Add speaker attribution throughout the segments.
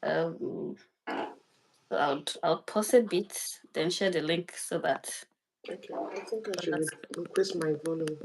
Speaker 1: Um, so I'll pause a bit, then share the link so that
Speaker 2: Okay, I think I should
Speaker 1: others.
Speaker 2: increase my volume.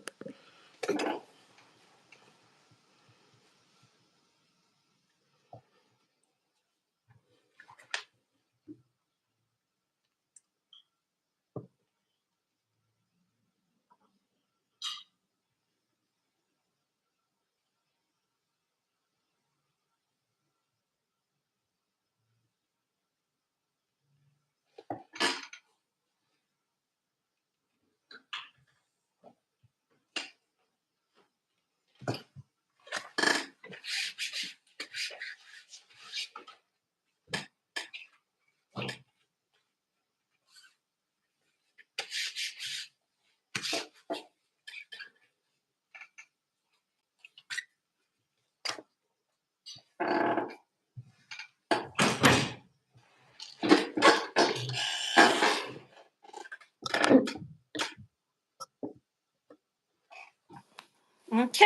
Speaker 1: Okay.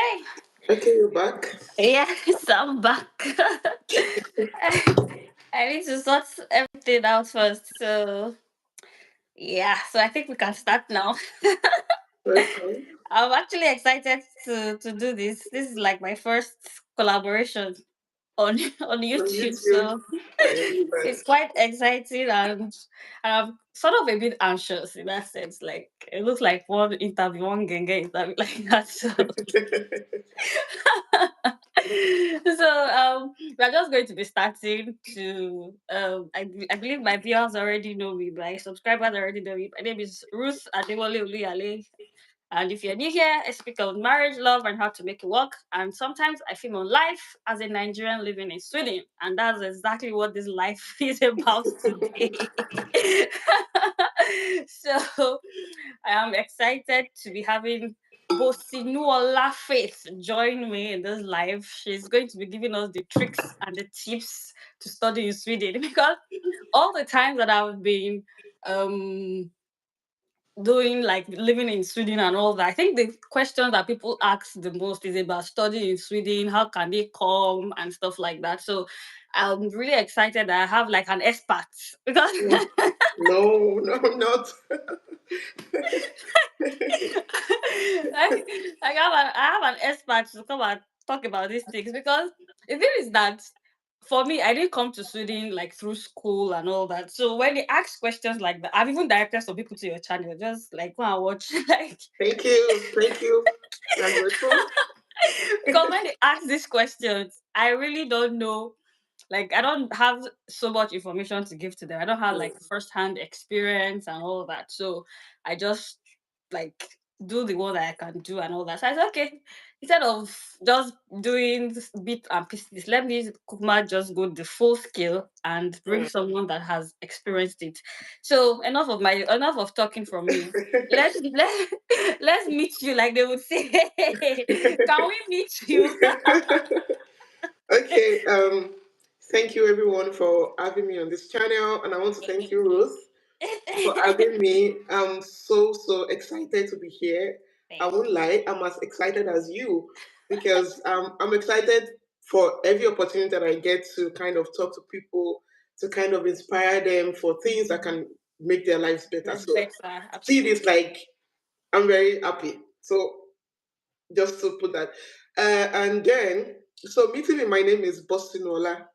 Speaker 2: Okay, you're back.
Speaker 1: Yes, I'm back. I need to sort everything out first. So yeah, so I think we can start now.
Speaker 2: Okay.
Speaker 1: I'm actually excited to do this. This is like my first collaboration on on
Speaker 2: On
Speaker 1: YouTube,
Speaker 2: YouTube,
Speaker 1: so
Speaker 2: I understand.
Speaker 1: it's quite exciting, and I'm sort of a bit anxious in that sense. Like it looks like one interview, one genge interview like that. So we're just going to be starting to I believe my viewers already know me, my subscribers already know me. My name is Ruth Adewale Oluyale, and if you're new here, I speak of marriage, love, and how to make it work. And sometimes I film on life as a Nigerian living in Sweden. And that's exactly what this life is about today. So I am excited to be having both Sinuola Faith join me in this live. She's going to be giving us the tricks and the tips to study in Sweden because all the times that I've been um doing like living in Sweden and all that. I think the question that people ask the most is about studying in Sweden, how can they come and stuff like that. So I'm really excited that I have like an expert because
Speaker 2: No, no, I'm not.
Speaker 1: I have an expert to come and talk about these things because the thing is that for me, I didn't come to Sweden like through school and all that. So when they ask questions like that, I've even directed some people to your channel, just like go and watch like
Speaker 2: Thank you, thank you. I'm grateful.
Speaker 1: because when they ask these questions, I really don't know. Like I don't have so much information to give to them. I don't have like first-hand experience and all that. So I just like do the one that I can do and all that. So I said, okay, instead of just doing this bit and pieces, let me Kukma just go the full scale and bring
Speaker 2: Mm.
Speaker 1: someone that has experienced it. So enough of talking from me. Let's meet you, like they would say. Can we meet you?
Speaker 2: Okay, thank you everyone for having me on this channel, and I want to thank you, Ruth, for having me. I'm so excited to be here. I
Speaker 1: Thank
Speaker 2: won't lie, I'm as excited as you because I'm excited for every opportunity that I get to kind of talk to people, to kind of inspire them for things that can make their lives better.
Speaker 1: It's
Speaker 2: So
Speaker 1: better,
Speaker 2: see this
Speaker 1: absolutely.
Speaker 2: like I'm very happy. So just to put that. And then, so meeting me, my name is Bostinola.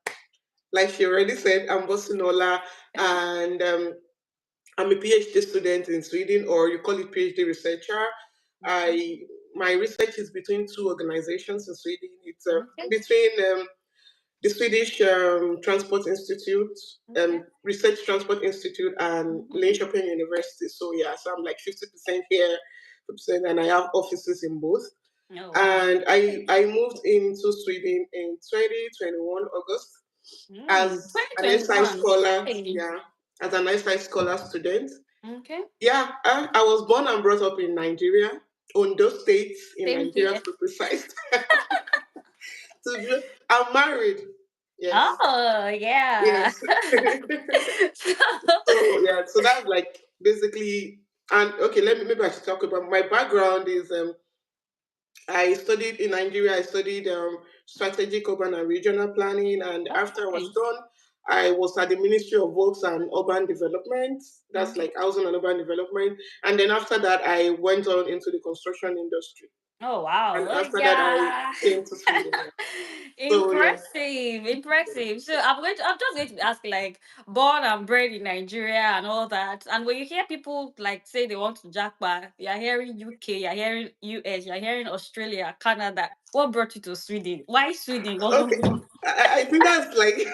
Speaker 2: Like she already said, I'm Bostinola, and I'm a PhD student in Sweden, or you call it PhD researcher.
Speaker 1: Okay.
Speaker 2: I My research is between two organizations in Sweden. It's
Speaker 1: Okay.
Speaker 2: between the Swedish Transport Institute,
Speaker 1: Okay.
Speaker 2: Research Transport Institute, and
Speaker 1: Mhm.
Speaker 2: Linköping University. So yeah, so I'm like 50% here, 50%, and I have offices in both.
Speaker 1: Oh wow.
Speaker 2: And I moved into Sweden in 2021 August as an SI
Speaker 1: 2021.
Speaker 2: scholar.
Speaker 1: Hey.
Speaker 2: Yeah, as an SI scholar student.
Speaker 1: Okay.
Speaker 2: Yeah, I was born and brought up in Nigeria, Ondo State in
Speaker 1: Same
Speaker 2: Nigeria
Speaker 1: here.
Speaker 2: to be precise. I'm married. Yes,
Speaker 1: Oh yeah.
Speaker 2: yes. So yeah, so that's like basically. And okay, let me maybe I should talk about my background. Is I studied in Nigeria. I studied strategic urban and regional planning. And after I was
Speaker 1: Okay.
Speaker 2: done, I was at the Ministry of Works and Urban Development. That's
Speaker 1: Okay.
Speaker 2: like housing and urban development. And then after that, I went on into the construction industry.
Speaker 1: Oh wow.
Speaker 2: And
Speaker 1: Oh
Speaker 2: after that, I
Speaker 1: yeah.
Speaker 2: came to Sweden. Yeah. So yeah.
Speaker 1: Impressive. Impressive. So I'm just going to ask like born and bred in Nigeria and all that. And when you hear people like say they want to jackpot, you're hearing UK, you're hearing US, you're hearing Australia, Canada. What brought you to Sweden? Why Sweden?
Speaker 2: Okay, I think that's like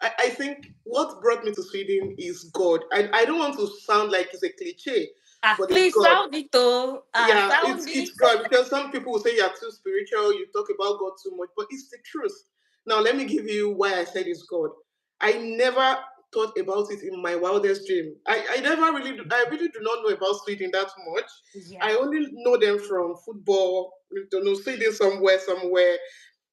Speaker 2: I think what brought me to Sweden is God. I don't want to sound like it's a cliche,
Speaker 1: Ah,
Speaker 2: but it's
Speaker 1: please
Speaker 2: God.
Speaker 1: sound it though. Ah,
Speaker 2: Yeah,
Speaker 1: sound
Speaker 2: it's
Speaker 1: it.
Speaker 2: God because some people will say you're too spiritual, you talk about God too much, but it's the truth. Now let me give you why I said it's God. I never thought about it in my wildest dream. I never really I really do not know about Sweden that much. I
Speaker 1: Yeah.
Speaker 2: only know them from football, you know, Sweden somewhere.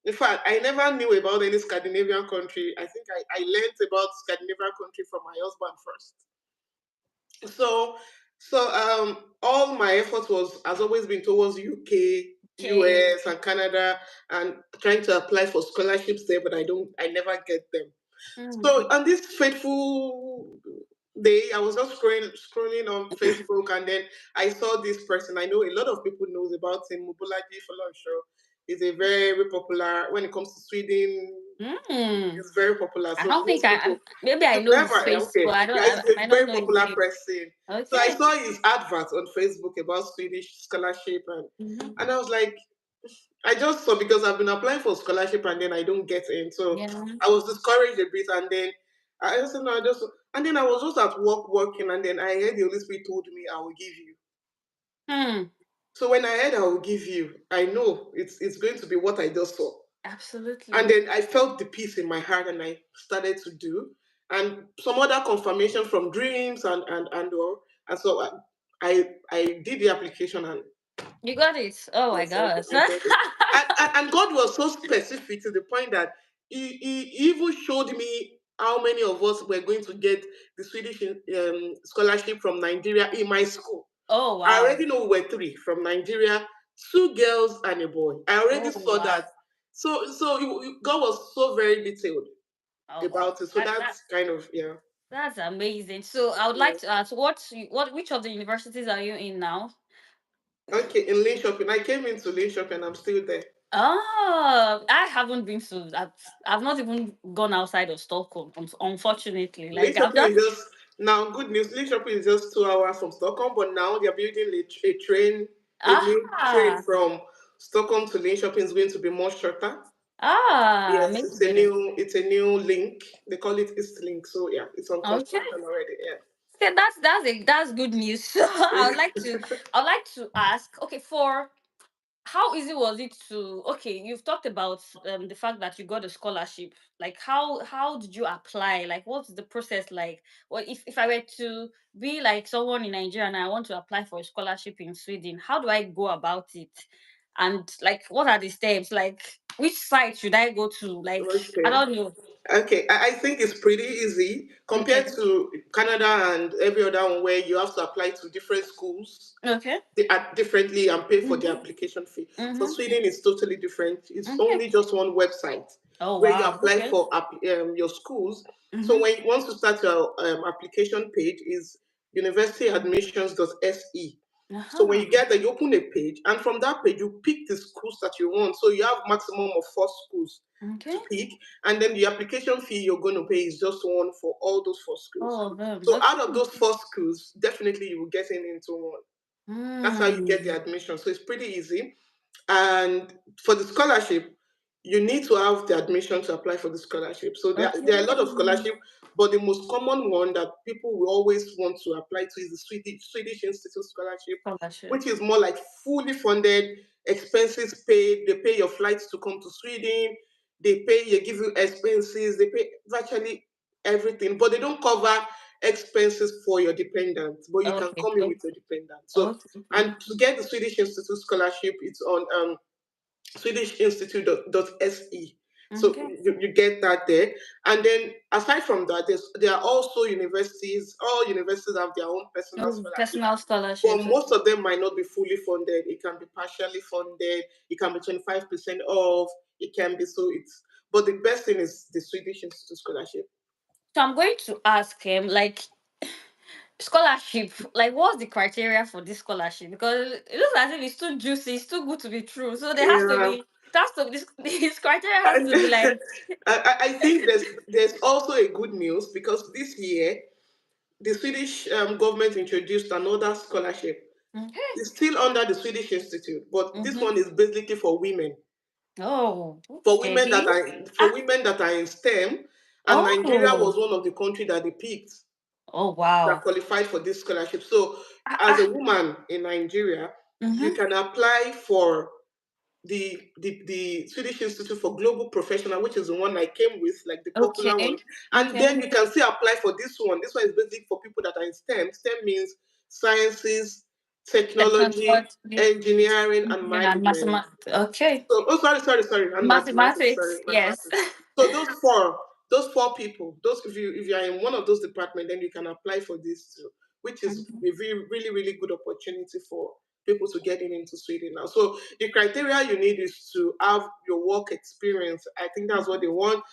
Speaker 2: In fact, I never knew about any Scandinavian country. I think I learned about Scandinavian country from my husband first. So all my effort was has always been towards UK,
Speaker 1: Okay.
Speaker 2: US and Canada and trying to apply for scholarships there, but I never get them. So
Speaker 1: Mm.
Speaker 2: on this fateful day, I was just scrolling on Facebook and then I saw this person. I know a lot of people knows about him, Mobolaji Folonsho. He's a very popular when it comes to Sweden.
Speaker 1: Mm.
Speaker 2: He's very popular.
Speaker 1: I
Speaker 2: So
Speaker 1: don't think
Speaker 2: most people
Speaker 1: maybe I
Speaker 2: you've
Speaker 1: know his
Speaker 2: never
Speaker 1: face,
Speaker 2: okay.
Speaker 1: but I don't.
Speaker 2: Yeah, he's
Speaker 1: I
Speaker 2: a
Speaker 1: might not
Speaker 2: very
Speaker 1: know his
Speaker 2: popular
Speaker 1: name.
Speaker 2: person. So I
Speaker 1: Okay.
Speaker 2: saw his advert on Facebook about Swedish scholarship
Speaker 1: Hmm.
Speaker 2: and I was like, I just saw because I've been applying for scholarship and then I don't get in. So
Speaker 1: Yeah.
Speaker 2: I was discouraged a bit and then I just said, no, I just and then I was just at work working and then I heard the Holy Spirit told me I will give you.
Speaker 1: Hmm.
Speaker 2: So when I heard I will give you, I know it's going to be what I just saw. And
Speaker 1: Absolutely.
Speaker 2: then I felt the peace in my heart and I started to do. And some other confirmation from dreams and all. And so I did the application and
Speaker 1: You got it. Oh my
Speaker 2: yes,
Speaker 1: god.
Speaker 2: I got it. And God was so specific to the point that he even showed me how many of us were going to get the Swedish scholarship from Nigeria in my school.
Speaker 1: Oh
Speaker 2: I
Speaker 1: wow.
Speaker 2: already know we were three from Nigeria, two girls and a boy. I already
Speaker 1: Oh
Speaker 2: saw
Speaker 1: wow.
Speaker 2: that. So God was so very detailed
Speaker 1: Oh wow.
Speaker 2: about it. So that's kind of yeah.
Speaker 1: That's amazing. So I would like
Speaker 2: Yeah.
Speaker 1: to ask, which of the universities are you in now?
Speaker 2: Okay, in Linköping, I came into Linköping and I'm still there.
Speaker 1: Oh, I haven't been to. I've not even gone outside of Stockholm. Unfortunately, like I've
Speaker 2: Linköping is
Speaker 1: just
Speaker 2: just now good news. Linköping is just 2 hours from Stockholm, but now they're building a train, a new train
Speaker 1: ah
Speaker 2: from Stockholm to Linköping is going to be much shorter. Yes,
Speaker 1: amazing.
Speaker 2: it's a new link. They call it East Link. So yeah, it's on
Speaker 1: Okay.
Speaker 2: construction already.
Speaker 1: Okay, that's good news. So I would like to ask, okay, for how easy was it to, okay, you've talked about the fact that you got a scholarship. Like how did you apply? Like what's the process like? Well, if I were to be like someone in Nigeria and I want to apply for a scholarship in Sweden, how do I go about it? And like what are the steps? Like which site should I go to? Like I
Speaker 2: Okay.
Speaker 1: don't know.
Speaker 2: Okay, I think it's pretty easy compared
Speaker 1: Okay.
Speaker 2: to Canada and every other one where you have to apply to different schools
Speaker 1: Okay.
Speaker 2: they act differently and pay for the
Speaker 1: Mm-hmm.
Speaker 2: application fee. For
Speaker 1: Mm-hmm.
Speaker 2: Sweden, it's totally different. It's
Speaker 1: Okay.
Speaker 2: only just one website
Speaker 1: Oh
Speaker 2: where you
Speaker 1: wow.
Speaker 2: apply
Speaker 1: Okay.
Speaker 2: for your schools. So
Speaker 1: Mm-hmm.
Speaker 2: when once you start your application page is universityadmissions.se. So when
Speaker 1: Uh-huh.
Speaker 2: you get there, you open a page, and from that page you pick the schools that you want. So you have maximum of 4 schools
Speaker 1: Okay.
Speaker 2: to pick, and then the application fee you're going to pay is just one for all those 4 schools.
Speaker 1: All of them.
Speaker 2: So
Speaker 1: Okay.
Speaker 2: out of those 4 schools, definitely you will get into one. That's how you get the
Speaker 1: Hmm.
Speaker 2: admission. So it's pretty easy. And for the scholarship, you need to have the admission to apply for the scholarship. So
Speaker 1: Okay.
Speaker 2: there are a lot of scholarship, but the most common one that people will always want to apply to is the Swedish Institute Scholarship,
Speaker 1: Scholarship.
Speaker 2: which is more like fully funded, expenses paid. They pay your flights to come to Sweden. They give you expenses. They pay virtually everything, but they don't cover expenses for your dependents. But you can
Speaker 1: Okay.
Speaker 2: come in
Speaker 1: Okay.
Speaker 2: with your dependent. So
Speaker 1: Okay.
Speaker 2: and to get the Swedish Institute Scholarship, it's on swedishinstitute.se. So
Speaker 1: Okay.
Speaker 2: you get that there. And then aside from that, there are also universities, all universities have their own personal
Speaker 1: Oh,
Speaker 2: scholarship.
Speaker 1: personal
Speaker 2: But
Speaker 1: scholarships.
Speaker 2: most
Speaker 1: Okay.
Speaker 2: of them might not be fully funded. It can be partially funded. It can be 25% off. it can be. So it's, but the best thing is the Swedish Institute scholarship.
Speaker 1: So I'm going to ask him, like, scholarship, like, what's the criteria for this scholarship? Because it looks as if it's too juicy, it's too good to be true. So there has to
Speaker 2: Yeah,
Speaker 1: be, it has to this, this criteria has
Speaker 2: and
Speaker 1: to be like,
Speaker 2: I think there's also a good news because this year the Swedish government introduced another scholarship.
Speaker 1: okay.
Speaker 2: It's still under the Swedish Institute, but this
Speaker 1: Mm-hmm.
Speaker 2: one is basically for women.
Speaker 1: Oh,
Speaker 2: For women that
Speaker 1: okay.
Speaker 2: are for
Speaker 1: Ah,
Speaker 2: women that are in STEM, and Nigeria
Speaker 1: oh,
Speaker 2: was one of the countries that they picked
Speaker 1: oh,
Speaker 2: that
Speaker 1: wow.
Speaker 2: qualified for this scholarship. So,
Speaker 1: Ah,
Speaker 2: as a
Speaker 1: ah.
Speaker 2: woman in Nigeria, you
Speaker 1: Mm-hmm.
Speaker 2: can apply for the Swedish Institute for Global Professional, which is the one I came with, like the popular one.
Speaker 1: Okay.
Speaker 2: And
Speaker 1: Okay.
Speaker 2: then you can still apply for this one. This one is basically for people that are in STEM. STEM means sciences, technology,
Speaker 1: Technology
Speaker 2: engineering, and
Speaker 1: and
Speaker 2: management.
Speaker 1: mathematics. Okay.
Speaker 2: So, oh, sorry, and mathematics. Sorry,
Speaker 1: Mathematics. Yes.
Speaker 2: mathematics. So those four people, those if you are in one of those departments, then you can apply for this too, which is
Speaker 1: Mhm.
Speaker 2: a really really good opportunity for people to get into Sweden now. So the criteria you need is to have your work experience. I think that's what they want.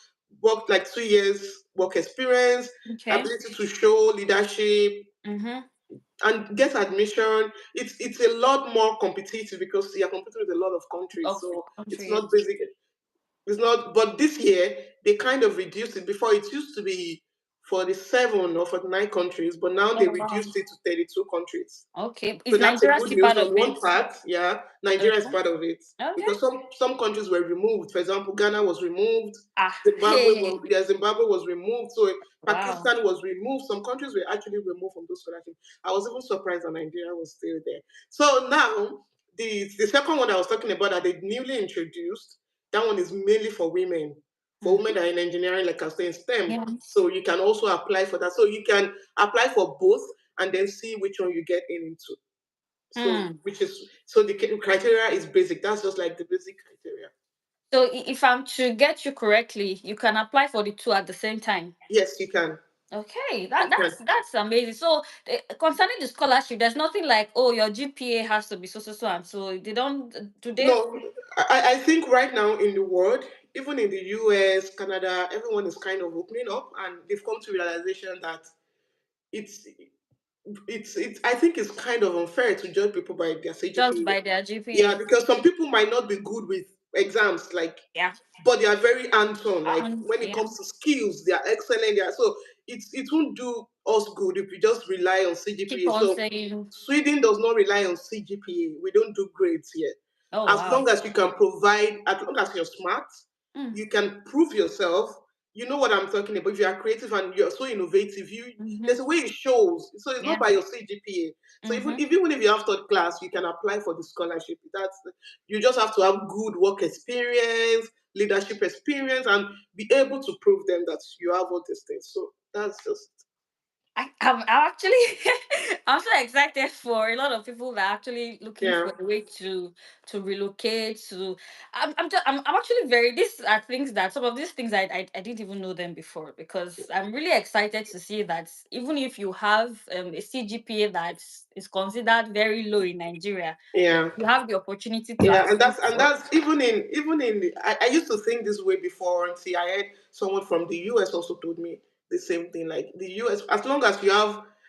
Speaker 2: Work like 2 years work experience,
Speaker 1: Okay.
Speaker 2: ability to show leadership,
Speaker 1: Mm-hmm.
Speaker 2: and get admission. It's a lot more competitive because you're competing with a lot of countries.
Speaker 1: Of
Speaker 2: So it's not
Speaker 1: countries.
Speaker 2: basic. It's not. But this year they kind of reduced it. Before it used to be 47 or 49 countries, but now they
Speaker 1: Oh, wow.
Speaker 2: reduced it to 32 countries.
Speaker 1: Okay.
Speaker 2: So
Speaker 1: Is
Speaker 2: that's a
Speaker 1: Nigeria
Speaker 2: good
Speaker 1: still
Speaker 2: news
Speaker 1: part of
Speaker 2: on one
Speaker 1: it?
Speaker 2: part. Yeah, Nigeria is
Speaker 1: Okay.
Speaker 2: part of it
Speaker 1: Okay.
Speaker 2: because some countries were removed. For example, Ghana was removed.
Speaker 1: Ah,
Speaker 2: Zimbabwe
Speaker 1: hey.
Speaker 2: was yeah, Zimbabwe was removed. So
Speaker 1: Wow.
Speaker 2: Pakistan was removed. Some countries were actually removed from those scholarships. I was even surprised that Nigeria was still there. So now the second one I was talking about that they newly introduced, that one is mainly for women. For women
Speaker 1: Mm-hmm.
Speaker 2: that are in engineering, like I say in STEM.
Speaker 1: Yes.
Speaker 2: So you can also apply for that. So you can apply for both and then see which one you get into. So,
Speaker 1: Hmm.
Speaker 2: which is so the criteria is basic. That's just like the basic criteria.
Speaker 1: So if I'm to get you correctly, you can apply for the two at the same time.
Speaker 2: Yes, you can.
Speaker 1: Okay,
Speaker 2: You can.
Speaker 1: that's amazing. So concerning the scholarship, there's nothing like, oh, your GPA has to be so so so, and so they don't do they.
Speaker 2: No, I think right now in the world, even in the US, Canada, everyone is kind of opening up, and they've come to realization that it's it's I think it's kind of unfair to judge people by their
Speaker 1: Just
Speaker 2: CGPA.
Speaker 1: by their
Speaker 2: Yeah,
Speaker 1: GPA.
Speaker 2: because some people might not be good with exams, like,
Speaker 1: Yeah.
Speaker 2: but they are very hands-on. Like when it
Speaker 1: Yeah.
Speaker 2: comes to skills, they are excellent. They are, so it won't do us good if we just rely on
Speaker 1: Keep
Speaker 2: CGPA.
Speaker 1: on
Speaker 2: So
Speaker 1: saying,
Speaker 2: Sweden does not rely on CGPA. We don't do grades here.
Speaker 1: oh
Speaker 2: As
Speaker 1: wow.
Speaker 2: long as you can provide, as long as you're smart,
Speaker 1: Mm,
Speaker 2: you can prove yourself. You know what I'm talking about. If you are creative and you're so innovative, you
Speaker 1: mm-hmm.
Speaker 2: there's a way it shows. So it's not
Speaker 1: Yeah.
Speaker 2: by your CGPA. So
Speaker 1: Mm-hmm.
Speaker 2: even if you have third class, you can apply for the scholarship. That's you just have to have good work experience, leadership experience, and be able to prove them that you have all these things. So that's just
Speaker 1: I'm actually I'm so excited for a lot of people that are actually looking
Speaker 2: yeah,
Speaker 1: for a way to relocate to I'm actually very these are things that some of these things I didn't even know them before because I'm really excited to see that even if you have a CGPA that is considered very low in Nigeria,
Speaker 2: yeah.
Speaker 1: you have the opportunity to
Speaker 2: Yeah,
Speaker 1: at
Speaker 2: and that's
Speaker 1: least
Speaker 2: and that's I used to think this way before and see I heard someone from the US also told me the same thing. Like the US, as long as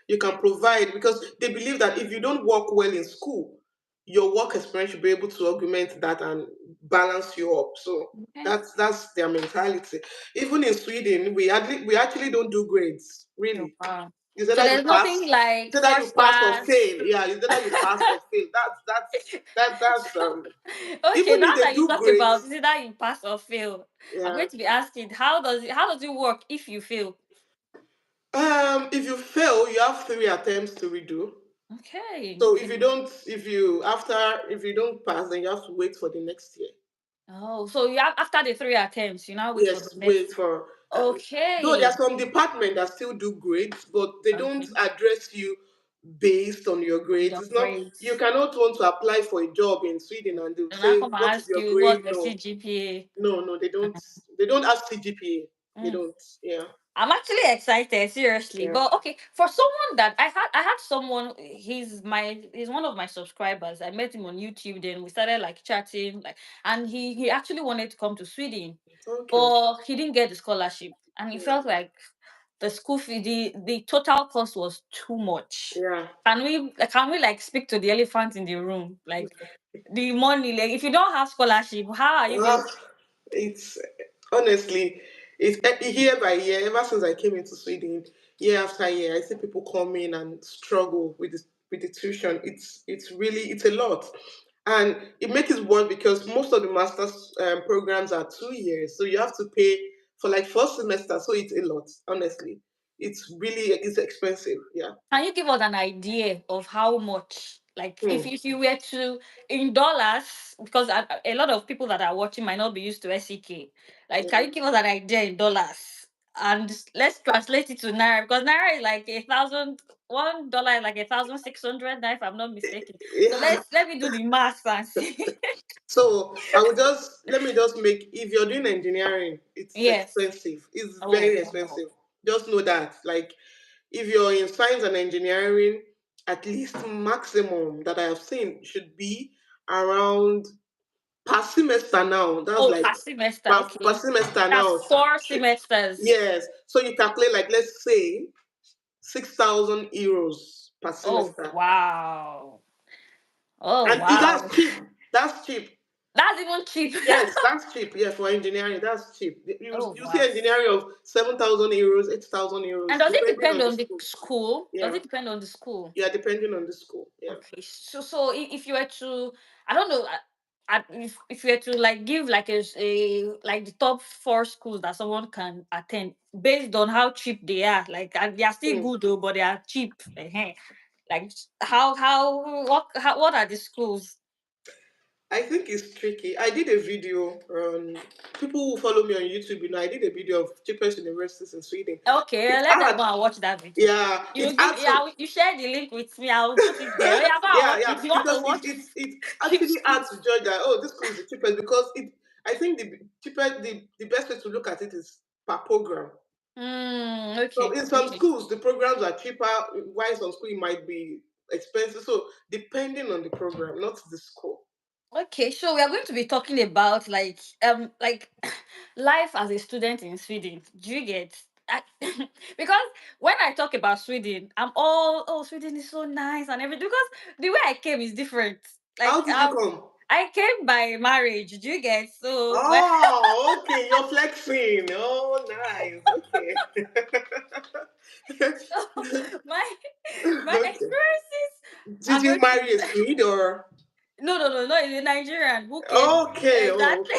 Speaker 2: you can provide because they believe that if you don't work well in school, your work experience should be able to augment that and balance you up. So
Speaker 1: okay.
Speaker 2: that's their mentality. Even in Sweden, we actually don't do grades,
Speaker 1: Oh,
Speaker 2: really.
Speaker 1: wow.
Speaker 2: It's
Speaker 1: So
Speaker 2: either you
Speaker 1: there's
Speaker 2: pass,
Speaker 1: nothing like
Speaker 2: it's either you
Speaker 1: first
Speaker 2: pass or
Speaker 1: class.
Speaker 2: fail. Yeah, it's either you pass or fail. That's
Speaker 1: Okay,
Speaker 2: even
Speaker 1: now
Speaker 2: if they
Speaker 1: that you
Speaker 2: do
Speaker 1: talk about
Speaker 2: grades,
Speaker 1: is it that you pass or fail, I'm
Speaker 2: yeah.
Speaker 1: going to be asking how does it work if you fail?
Speaker 2: If you fail, you have 3 attempts to redo.
Speaker 1: Okay,
Speaker 2: So
Speaker 1: okay.
Speaker 2: if you don't pass, then you have to wait for the next year.
Speaker 1: Oh, so you have after the three attempts, you now wait for the
Speaker 2: Yes, wait
Speaker 1: next.
Speaker 2: for. Though there are
Speaker 1: Okay.
Speaker 2: some departments that still do grades, but they don't
Speaker 1: Okay.
Speaker 2: address you based on your grades.
Speaker 1: Your
Speaker 2: It's not you
Speaker 1: grades.
Speaker 2: cannot want to apply for a job in Sweden and they'll
Speaker 1: And I
Speaker 2: say,
Speaker 1: come and
Speaker 2: "What is
Speaker 1: ask
Speaker 2: your
Speaker 1: you what's
Speaker 2: grade?"
Speaker 1: the
Speaker 2: No,
Speaker 1: CGPA.
Speaker 2: no, no, they don't. They don't ask CGPA. They
Speaker 1: Mm.
Speaker 2: don't. Yeah.
Speaker 1: I'm actually excited, seriously.
Speaker 2: Yeah.
Speaker 1: But okay, for someone that I had someone, he's one of my subscribers. I met him on YouTube, then we started like chatting, like, and he actually wanted to come to Sweden,
Speaker 2: Okay.
Speaker 1: but he didn't get the scholarship, and he
Speaker 2: Yeah.
Speaker 1: felt like the school fee, the total cost was too much.
Speaker 2: Yeah.
Speaker 1: Can we like speak to the elephant in the room? Like the money, like if you don't have scholarship, how are you going
Speaker 2: Ah,
Speaker 1: to?
Speaker 2: it's honestly, it's year by year. Ever since I came into Sweden, year after year, I see people come in and struggle with the tuition. It's really it's a lot, and it makes it worse because most of the masters programs are 2 years, so you have to pay for like first semester. So it's a lot. Honestly, it's expensive. Yeah.
Speaker 1: Can you give us an idea of how much? Like,
Speaker 2: Hmm.
Speaker 1: if you were to, in dollars, because a lot of people that are watching might not be used to SEK. Like, can
Speaker 2: Yeah.
Speaker 1: you give us an idea in dollars? And let's translate it to naira, because naira is like $1 is like 1,600 now, if I'm not mistaken. So
Speaker 2: Yeah.
Speaker 1: let me do the math and see.
Speaker 2: So I would just let me just make if you're doing engineering, it's
Speaker 1: Yes.
Speaker 2: expensive. It's
Speaker 1: Oh
Speaker 2: very
Speaker 1: wow.
Speaker 2: expensive. Just know that. Like if you're in science and engineering, at least maximum that I have seen should be around per semester now. That's
Speaker 1: Oh,
Speaker 2: like
Speaker 1: per semester.
Speaker 2: per
Speaker 1: Okay.
Speaker 2: semester now.
Speaker 1: That's 4 semesters.
Speaker 2: Yes. So you calculate like let's say 6,000 euros per
Speaker 1: Oh
Speaker 2: semester.
Speaker 1: wow. Oh
Speaker 2: And
Speaker 1: wow.
Speaker 2: that's cheap. That's cheap.
Speaker 1: That's even cheap.
Speaker 2: Yes, that's cheap. Yeah, for engineering, that's cheap.
Speaker 1: Oh
Speaker 2: You see
Speaker 1: wow.
Speaker 2: engineering of 7,000 euros, 8,000 euros,
Speaker 1: And does it
Speaker 2: depending
Speaker 1: depend
Speaker 2: on the
Speaker 1: on the
Speaker 2: school.
Speaker 1: school? Does
Speaker 2: Yeah,
Speaker 1: it depend on the school?
Speaker 2: yeah, depending on the school. Yeah.
Speaker 1: Okay. So if you were to, I don't know, if you were to like give like like the top four schools that someone can attend based on how cheap they are, like, and they are still
Speaker 2: Hmm.
Speaker 1: good though, but they are cheap. Like what are the schools?
Speaker 2: I think it's tricky. I did a video on people who follow me on YouTube. I did a video of cheapest universities in Sweden.
Speaker 1: Okay,
Speaker 2: It's
Speaker 1: let them
Speaker 2: hard.
Speaker 1: go and watch that video.
Speaker 2: Yeah,
Speaker 1: You
Speaker 2: it's
Speaker 1: give,
Speaker 2: hard
Speaker 1: yeah,
Speaker 2: to.
Speaker 1: you share the link with me. I'll put it there. Oh, yeah, go and
Speaker 2: Yeah,
Speaker 1: watch.
Speaker 2: yeah,
Speaker 1: If you want to
Speaker 2: because
Speaker 1: watch
Speaker 2: it's
Speaker 1: cheap
Speaker 2: actually hard
Speaker 1: schools.
Speaker 2: to judge that. Oh, this school is the cheapest because it. I think the cheapest, the best way to look at it is per program. So
Speaker 1: Okay,
Speaker 2: in some
Speaker 1: okay,
Speaker 2: schools, the programs are cheaper. While some school it might be expensive. So depending on the program, not the school.
Speaker 1: okay. So we are going to be talking about like life as a student in Sweden. Do you get? Because when I talk about Sweden, I'm all, oh, Sweden is so nice and everything. Because the way I came is different.
Speaker 2: How
Speaker 1: Like
Speaker 2: did you come?
Speaker 1: I came by marriage. Do you get? So when
Speaker 2: Oh, okay, you're flexing. Oh, nice. Okay.
Speaker 1: so my
Speaker 2: Okay.
Speaker 1: experiences
Speaker 2: Did
Speaker 1: are
Speaker 2: you
Speaker 1: going to
Speaker 2: marry a Swede or?
Speaker 1: no, it's a Nigerian who came
Speaker 2: Okay. Oh,
Speaker 1: exactly.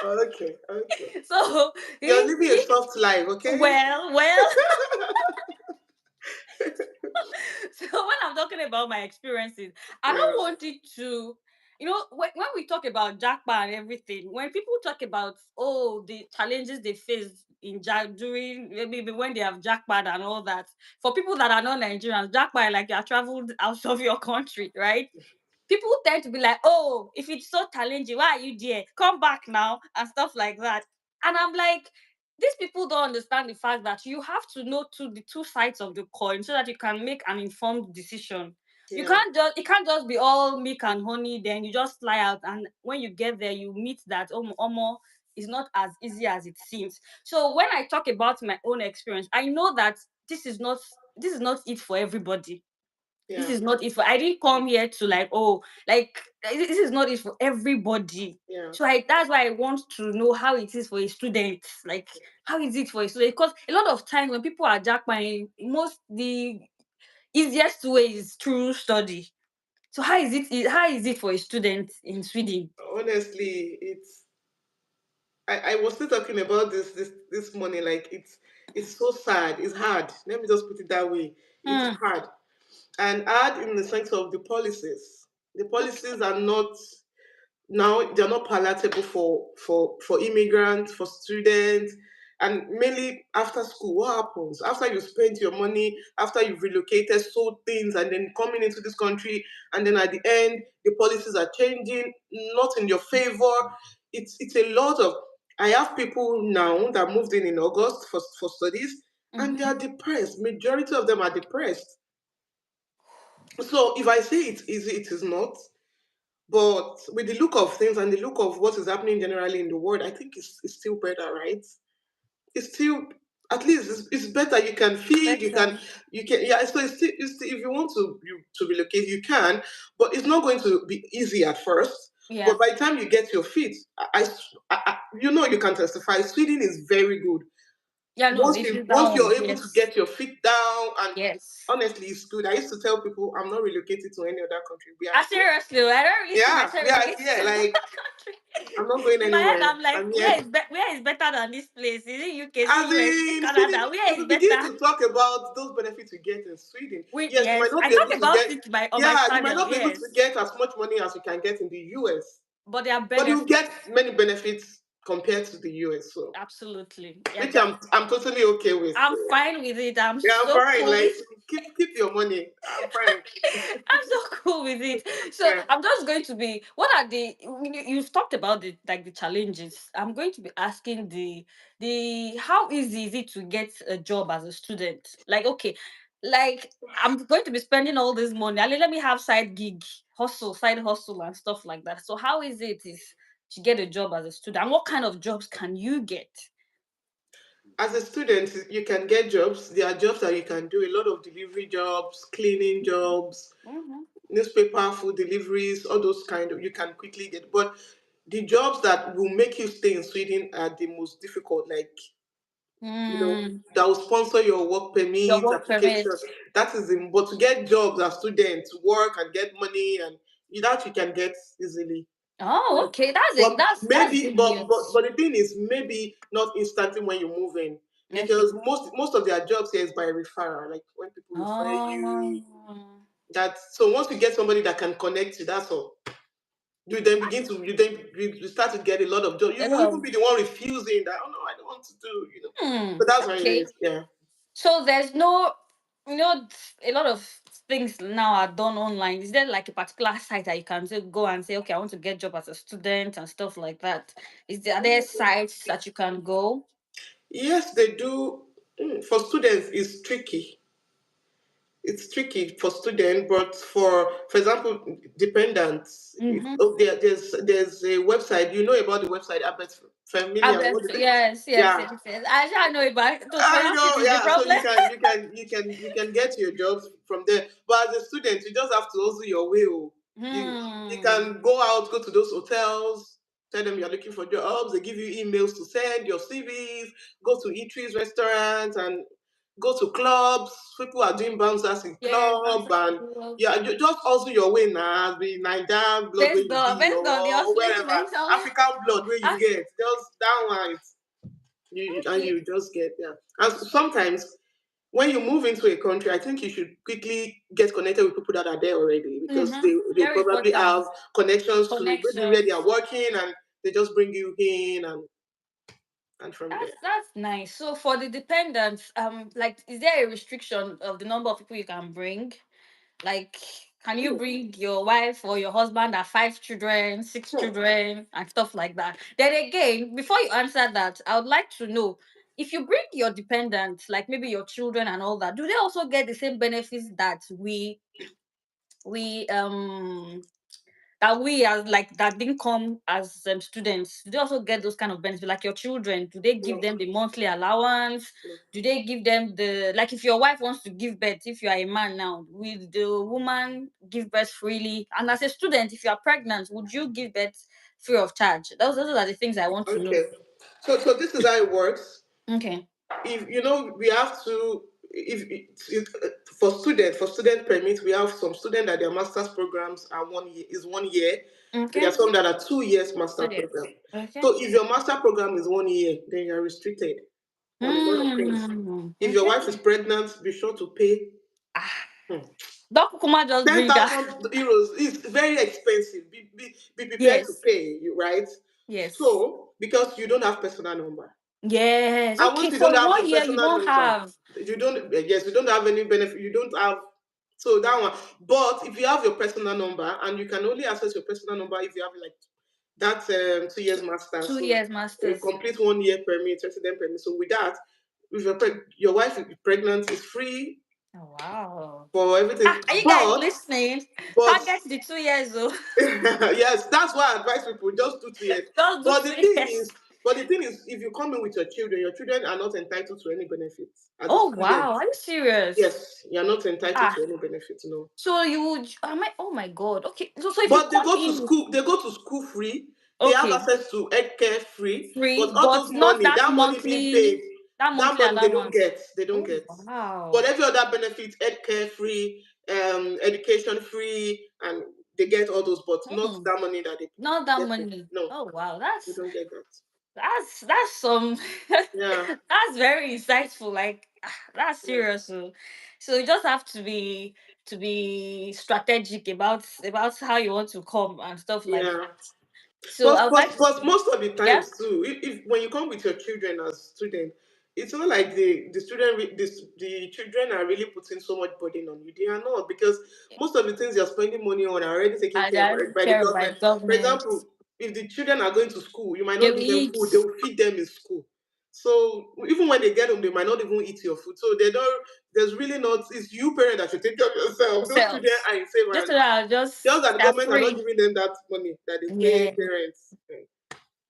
Speaker 2: okay. Okay. Okay.
Speaker 1: So
Speaker 2: You're
Speaker 1: he
Speaker 2: living a
Speaker 1: he
Speaker 2: soft life, okay?
Speaker 1: well. So when I'm talking about my experiences, I
Speaker 2: Yeah.
Speaker 1: don't want it to, when we talk about Jackpot and everything, when people talk about, oh, the challenges they face in Jack during maybe when they have Jackpot and all that, for people that are not Nigerians, Jackpot like you are traveled out of your country, right? People tend to be like, oh, if it's so challenging, why are you there? Come back now and stuff like that. And I'm like, these people don't understand the fact that you have to know the two sides of the coin so that you can make an informed decision.
Speaker 2: Yeah.
Speaker 1: It can't just be all milk and honey, then you just fly out and when you get there you meet that almost is not as easy as it seems. So when I talk about my own experience, I know that this is not it for everybody. This
Speaker 2: Yeah.
Speaker 1: is not it for, I didn't come here to like, oh, like this is not it for everybody.
Speaker 2: Yeah.
Speaker 1: So that's why I want to know how it is for a student. Like, how is it for a student? Because a lot of times when people are jackpotting, most the easiest way is through study. So how is it for a student in Sweden?
Speaker 2: Honestly, I was still talking about this morning. Like it's so sad. It's hard. Let me just put it that way. It's
Speaker 1: Hmm.
Speaker 2: hard. And hard in the sense of the policies. The policies are not now they're not palatable for immigrants, for students, and mainly after school. What happens after you spent your money, after you've relocated, sold things, and then coming into this country, and then at the end the policies are changing, not in your favor. It's a lot of. I have people now that moved in August for studies, and they
Speaker 1: Mm-hmm.
Speaker 2: are depressed. Majority of them are depressed. So if I say it's easy, it is not. But with the look of things and the look of what is happening generally in the world, I think it's still better, right? It's still, at least it's better. You can feed,
Speaker 1: Better.
Speaker 2: you can, yeah. So if you want to relocate, you can, but it's not going to be easy at first.
Speaker 1: Yeah.
Speaker 2: But by the time you get your feet, you know, you can testify. Sweden is very good.
Speaker 1: Yeah, no, this is that
Speaker 2: Once you're
Speaker 1: one.
Speaker 2: able to
Speaker 1: Yes.
Speaker 2: get your feet down, and
Speaker 1: Yes.
Speaker 2: honestly, it's good. I used to tell people I'm not relocated to any other country. We are
Speaker 1: I
Speaker 2: here.
Speaker 1: seriously, I don't really see
Speaker 2: Yeah,
Speaker 1: myself
Speaker 2: we are
Speaker 1: relocating to
Speaker 2: here.
Speaker 1: another
Speaker 2: Like,
Speaker 1: country.
Speaker 2: I'm not going
Speaker 1: In my head,
Speaker 2: anywhere.
Speaker 1: I'm like,
Speaker 2: I'm here.
Speaker 1: where is better than this place? Is it UK? Is it
Speaker 2: As
Speaker 1: US? Is it
Speaker 2: in Sweden,
Speaker 1: Canada? Where
Speaker 2: if
Speaker 1: is
Speaker 2: we begin
Speaker 1: better?
Speaker 2: to talk about those benefits you get in Sweden,
Speaker 1: Wait,
Speaker 2: yes, you might
Speaker 1: yes.
Speaker 2: not
Speaker 1: I
Speaker 2: be able
Speaker 1: talk
Speaker 2: to
Speaker 1: about
Speaker 2: get,
Speaker 1: it by on my
Speaker 2: yeah, you might
Speaker 1: channel,
Speaker 2: not be able to
Speaker 1: yes.
Speaker 2: get as much money as you can get in the US,
Speaker 1: But there are
Speaker 2: but you get
Speaker 1: benefits.
Speaker 2: many benefits compared to the US. So,
Speaker 1: Absolutely. Yeah,
Speaker 2: which I'm totally okay with.
Speaker 1: I'm fine with it. I'm
Speaker 2: Yeah, I'm
Speaker 1: so
Speaker 2: fine.
Speaker 1: cool
Speaker 2: Like,
Speaker 1: with
Speaker 2: keep your money. I'm fine.
Speaker 1: I'm so cool with it. So
Speaker 2: Yeah.
Speaker 1: I'm just going to be. What are the? You've talked about the like the challenges. I'm going to be asking the how easy is it to get a job as a student? Like okay, like I'm going to be spending all this money. Let me have side gig, hustle, side hustle, and stuff like that. So how easy it is to get a job as a student? And what kind of jobs can you get?
Speaker 2: As a student, you can get jobs. There are jobs that you can do. A lot of delivery jobs, cleaning jobs,
Speaker 1: Mm-hmm.
Speaker 2: newspaper, food deliveries, all those kind of, you can quickly get. But the jobs that will make you stay in Sweden are the most difficult, like,
Speaker 1: Mm,
Speaker 2: that will sponsor your work
Speaker 1: your
Speaker 2: permit
Speaker 1: work
Speaker 2: application.
Speaker 1: permit.
Speaker 2: That is in, but to get jobs as students, work and get money, and that you can get easily.
Speaker 1: Oh,
Speaker 2: Like,
Speaker 1: okay. That's it.
Speaker 2: but
Speaker 1: That's
Speaker 2: maybe,
Speaker 1: good news.
Speaker 2: but the thing is, maybe not instantly when you move in,
Speaker 1: Okay.
Speaker 2: because most of their jobs here is by referral. Like when people refer you,
Speaker 1: Oh.
Speaker 2: that, so once you get somebody that can connect you, that's all. You then you start to get a lot of jobs. You will even
Speaker 1: Oh.
Speaker 2: be the one refusing that. Oh no, I don't want to do.
Speaker 1: Hmm.
Speaker 2: So that's what it
Speaker 1: Okay.
Speaker 2: is. Yeah.
Speaker 1: So there's no, a lot of things now are done online. Is there like a particular site that you can go and say, okay, I want to get job as a student and stuff like that? Are there sites that you can go?
Speaker 2: Yes, they do. For students, it's tricky for students, but for example, dependents,
Speaker 1: Mm-hmm.
Speaker 2: there's a website. You know about the website, Abet
Speaker 1: I
Speaker 2: Familiar.
Speaker 1: bet.
Speaker 2: What is it?
Speaker 1: Yes, yes,
Speaker 2: Yeah,
Speaker 1: yes, yes. I shall know it, but to
Speaker 2: I
Speaker 1: pronounce it
Speaker 2: know.
Speaker 1: is the
Speaker 2: Yeah, so
Speaker 1: problem.
Speaker 2: you can get your jobs from there. But as a student, you just have to also your way. Oh. You
Speaker 1: Hmm.
Speaker 2: can go to those hotels, tell them you're looking for jobs. They give you emails to send your CVs. Go to eateries, restaurants, and go to clubs. People are doing bouncers in
Speaker 1: Yes,
Speaker 2: club,
Speaker 1: answer
Speaker 2: and
Speaker 1: to
Speaker 2: yeah, you just also your way now. Be Nigerian blood where you be,
Speaker 1: based on the
Speaker 2: or wherever
Speaker 1: oscillation.
Speaker 2: African blood where you
Speaker 1: Ah,
Speaker 2: get, just that one. And
Speaker 1: okay.
Speaker 2: you just get, yeah. And sometimes when you move into a country, I think you should quickly get connected with people that are there already, because
Speaker 1: Mm-hmm.
Speaker 2: they
Speaker 1: Very
Speaker 2: probably have
Speaker 1: important.
Speaker 2: connections to maybe where they are
Speaker 1: Connections.
Speaker 2: working, and they just bring you in, and from there.
Speaker 1: That's nice. So for the dependents, like, is there a restriction of the number of people you can bring? Like, can you
Speaker 2: Hmm.
Speaker 1: bring your wife or your husband at 5 children, six
Speaker 2: Hmm.
Speaker 1: children, and stuff like that? Then again, before you answer that, I would like to know if you bring your dependents, like maybe your children and all that, do they also get the same benefits that we we as like that didn't come as students? Do they also get those kind of benefits? Like your children, do they give
Speaker 2: No,
Speaker 1: them the monthly allowance?
Speaker 2: no.
Speaker 1: Do they give them the, like, if your wife wants to give birth, if you are a man now, will the woman give birth freely? And as a student, if you are pregnant, would you give birth free of charge? Those are the things I want to know.
Speaker 2: Okay. So this is how it works.
Speaker 1: Okay.
Speaker 2: If we have to, for student permit, we have some student that their master's programs are 1 year, is 1 year. There are
Speaker 1: Okay.
Speaker 2: some that are 2 years master
Speaker 1: Students.
Speaker 2: program.
Speaker 1: Okay.
Speaker 2: So if your master program is 1 year, then you're restricted on a lot of things. If your
Speaker 1: Okay.
Speaker 2: wife is pregnant, be sure to pay.
Speaker 1: Ah,
Speaker 2: Hmm.
Speaker 1: don't Kukuma just
Speaker 2: ten
Speaker 1: bring that.
Speaker 2: thousand euros is very expensive. Be prepared to
Speaker 1: Yes.
Speaker 2: pay, right?
Speaker 1: Yes.
Speaker 2: So because you don't have personal number.
Speaker 1: Yes.
Speaker 2: And
Speaker 1: Okay.
Speaker 2: once you
Speaker 1: For
Speaker 2: don't have your
Speaker 1: 1 year, you
Speaker 2: personal
Speaker 1: don't
Speaker 2: number,
Speaker 1: have.
Speaker 2: you don't, yes, you don't have any benefit. You don't have, so that one. But if you have your personal number, and you can only access your personal number if you have like that 2 years master,
Speaker 1: two
Speaker 2: so
Speaker 1: years
Speaker 2: a
Speaker 1: masters.
Speaker 2: complete 1 year permit, resident permit. So with that, if your wife is pregnant, is free
Speaker 1: Oh, wow.
Speaker 2: for
Speaker 1: Ah,
Speaker 2: everything.
Speaker 1: are you guys
Speaker 2: But
Speaker 1: listening?
Speaker 2: but
Speaker 1: Target the 2 years old.
Speaker 2: yes, that's why I advise people just do 2 years.
Speaker 1: Just do
Speaker 2: But the
Speaker 1: two
Speaker 2: thing
Speaker 1: years.
Speaker 2: is, but the thing is, if you come in with your children are not entitled to any benefits as a
Speaker 1: Oh
Speaker 2: student.
Speaker 1: wow, are you serious?
Speaker 2: Yes, you're not entitled
Speaker 1: Ah,
Speaker 2: to any benefits, no.
Speaker 1: so you would am I oh my god. Okay. So if you
Speaker 2: But they
Speaker 1: come
Speaker 2: go to
Speaker 1: in,
Speaker 2: school, they go to school free. They have
Speaker 1: okay,
Speaker 2: access to healthcare free. But
Speaker 1: free,
Speaker 2: all
Speaker 1: but
Speaker 2: those
Speaker 1: not
Speaker 2: money,
Speaker 1: that
Speaker 2: that money being paid,
Speaker 1: monthly that
Speaker 2: that
Speaker 1: monthly
Speaker 2: money they don't
Speaker 1: allowance.
Speaker 2: get. They don't
Speaker 1: Oh
Speaker 2: get. But
Speaker 1: wow.
Speaker 2: every other benefit, healthcare free, education free, and they get all those, but not
Speaker 1: Hmm.
Speaker 2: that money that they
Speaker 1: Not that
Speaker 2: get.
Speaker 1: money.
Speaker 2: No,
Speaker 1: Oh wow,
Speaker 2: they don't get that.
Speaker 1: that's some
Speaker 2: Yeah,
Speaker 1: that's very insightful. Like that's
Speaker 2: yeah,
Speaker 1: serious. So you just have to be strategic about how you want to come and stuff like
Speaker 2: yeah.
Speaker 1: that. So
Speaker 2: But,
Speaker 1: I would
Speaker 2: but,
Speaker 1: like to
Speaker 2: but most of the
Speaker 1: yeah.
Speaker 2: times too, if when you come with your children as student, it's not like the student the children are really putting so much burden on you. They are not, because most of the things you're spending money on are already taken
Speaker 1: And
Speaker 2: care of
Speaker 1: then
Speaker 2: by the
Speaker 1: care by
Speaker 2: government.
Speaker 1: the
Speaker 2: For
Speaker 1: government.
Speaker 2: example, if the children are going to school, you might
Speaker 1: They
Speaker 2: not
Speaker 1: will
Speaker 2: give them
Speaker 1: eat
Speaker 2: food. They will feed them in school. So even when they get home, they might not even eat your food. So they don't. There's really not. It's you parent that should take care of yourself. Those children
Speaker 1: themselves.
Speaker 2: are in safe
Speaker 1: Just so
Speaker 2: hands.
Speaker 1: that
Speaker 2: Just that the
Speaker 1: they're
Speaker 2: government are not
Speaker 1: free.
Speaker 2: giving them that money that they pay
Speaker 1: Yeah.
Speaker 2: parents.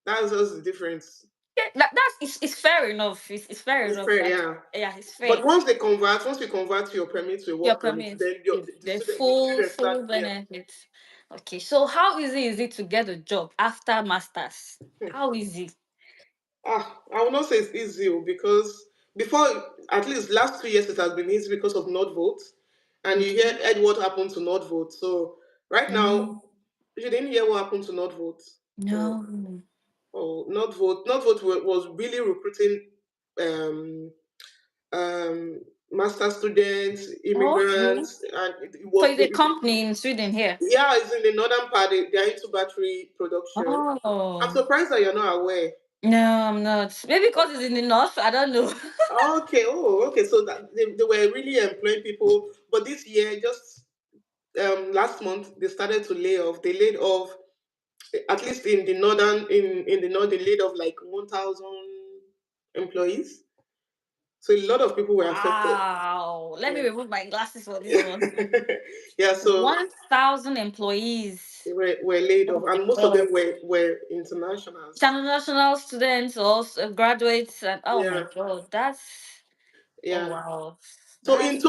Speaker 2: That's just the difference.
Speaker 1: Yeah, that's it's fair enough. It's fair
Speaker 2: It's
Speaker 1: enough.
Speaker 2: fair,
Speaker 1: That
Speaker 2: yeah.
Speaker 1: yeah, it's fair.
Speaker 2: But once you convert your permit to a
Speaker 1: Your
Speaker 2: work permit,
Speaker 1: permit,
Speaker 2: then
Speaker 1: the
Speaker 2: the
Speaker 1: full
Speaker 2: student start,
Speaker 1: full
Speaker 2: yeah.
Speaker 1: benefits. Okay, so how easy is it to get a job after masters?
Speaker 2: Hmm.
Speaker 1: How easy?
Speaker 2: I will not say it's easy because before, at least last 2 years, it has been easy because of not vote, and you
Speaker 1: Okay.
Speaker 2: heard what happened to not vote. So right now,
Speaker 1: Mm,
Speaker 2: you didn't hear what happened to not vote. Or,
Speaker 1: no.
Speaker 2: not vote was really recruiting um, master students,
Speaker 1: Okay.
Speaker 2: immigrants, and it
Speaker 1: So
Speaker 2: was
Speaker 1: it's a company in Sweden here.
Speaker 2: yeah, it's in the northern part. They are into battery production. I'm
Speaker 1: Oh
Speaker 2: surprised that you're not aware.
Speaker 1: no, I'm not. Maybe because it's in the north. I don't know.
Speaker 2: Okay, okay. So that they were really employing people, but this year, just last month, they started to lay off. They laid off, at least in the in the north, they laid off like 1,000 employees. So a lot of people were affected.
Speaker 1: Wow. Let me
Speaker 2: Yeah.
Speaker 1: remove my glasses for this one.
Speaker 2: Yeah, so
Speaker 1: 1,000 employees.
Speaker 2: they were laid
Speaker 1: Oh
Speaker 2: off,
Speaker 1: my
Speaker 2: and most of them
Speaker 1: god.
Speaker 2: were internationals.
Speaker 1: International students, also graduates, and oh my
Speaker 2: Yeah,
Speaker 1: god, that's oh
Speaker 2: yeah.
Speaker 1: wow,
Speaker 2: So
Speaker 1: that's
Speaker 2: in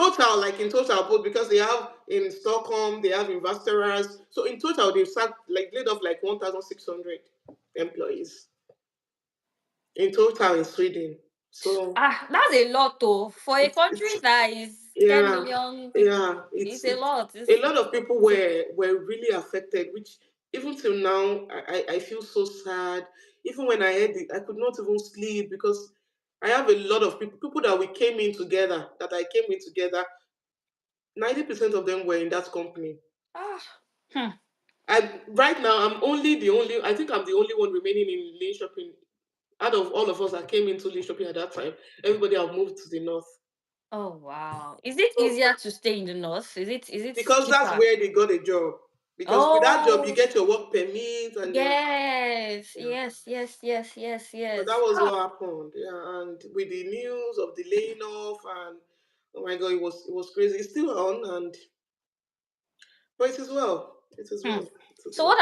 Speaker 2: total, both because they have in Stockholm, they have in Vasteras. So in total, they've laid off like 1,600 employees in total in Sweden. So
Speaker 1: that's a lot though for a country
Speaker 2: it's
Speaker 1: that is 10
Speaker 2: yeah,
Speaker 1: million
Speaker 2: yeah.
Speaker 1: people. It's a lot.
Speaker 2: A lot of people
Speaker 1: It's a,
Speaker 2: were really affected, which even till now I feel so sad. Even when I heard it, I could not even sleep because I have a lot of people that we came in together, that I came in together. 90% of them were in that company.
Speaker 1: ah, hmm.
Speaker 2: I right now I think I'm the only one remaining in Lane Shopping. Out of all of us that came into Lane Shopping at that time, everybody have moved to the north.
Speaker 1: Oh wow, is it
Speaker 2: So
Speaker 1: easier to stay in the north? Is it
Speaker 2: because that's
Speaker 1: cheaper?
Speaker 2: where they got a job. Because with that job you
Speaker 1: Oh
Speaker 2: get your work permit and
Speaker 1: yes,
Speaker 2: yeah.
Speaker 1: yes, yes, yes, yes,
Speaker 2: So that
Speaker 1: yes.
Speaker 2: was
Speaker 1: Ah,
Speaker 2: what happened. Yeah, and with the news of the laying off and oh my god, it was crazy. It's still on and but it is well. It is
Speaker 1: hmm.
Speaker 2: well. It is
Speaker 1: So
Speaker 2: well.
Speaker 1: what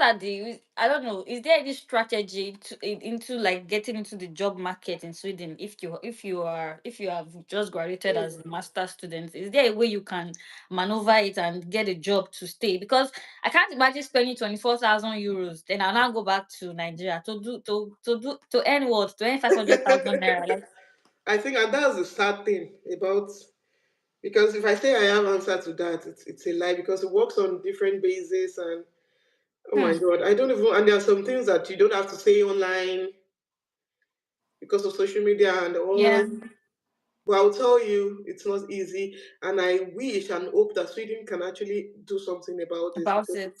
Speaker 1: are the I don't know, is there any strategy into like getting into the job market in Sweden if you have just graduated as a master student? Is there a way you can maneuver it and get a job to stay? Because I can't imagine spending 24,000 euros, then I'll now go back to Nigeria to earn what? To earn 500,000 naira. Like,
Speaker 2: I think, and that's the sad thing about, because if I say I have answer to that, it's a lie because it works on different bases and oh my
Speaker 1: hmm,
Speaker 2: god, I don't even, and there are some things that you don't have to say online because of social media and
Speaker 1: yeah,
Speaker 2: all. But I'll tell you, it's not easy, and I wish and hope that Sweden can actually do something about this
Speaker 1: about
Speaker 2: because
Speaker 1: it.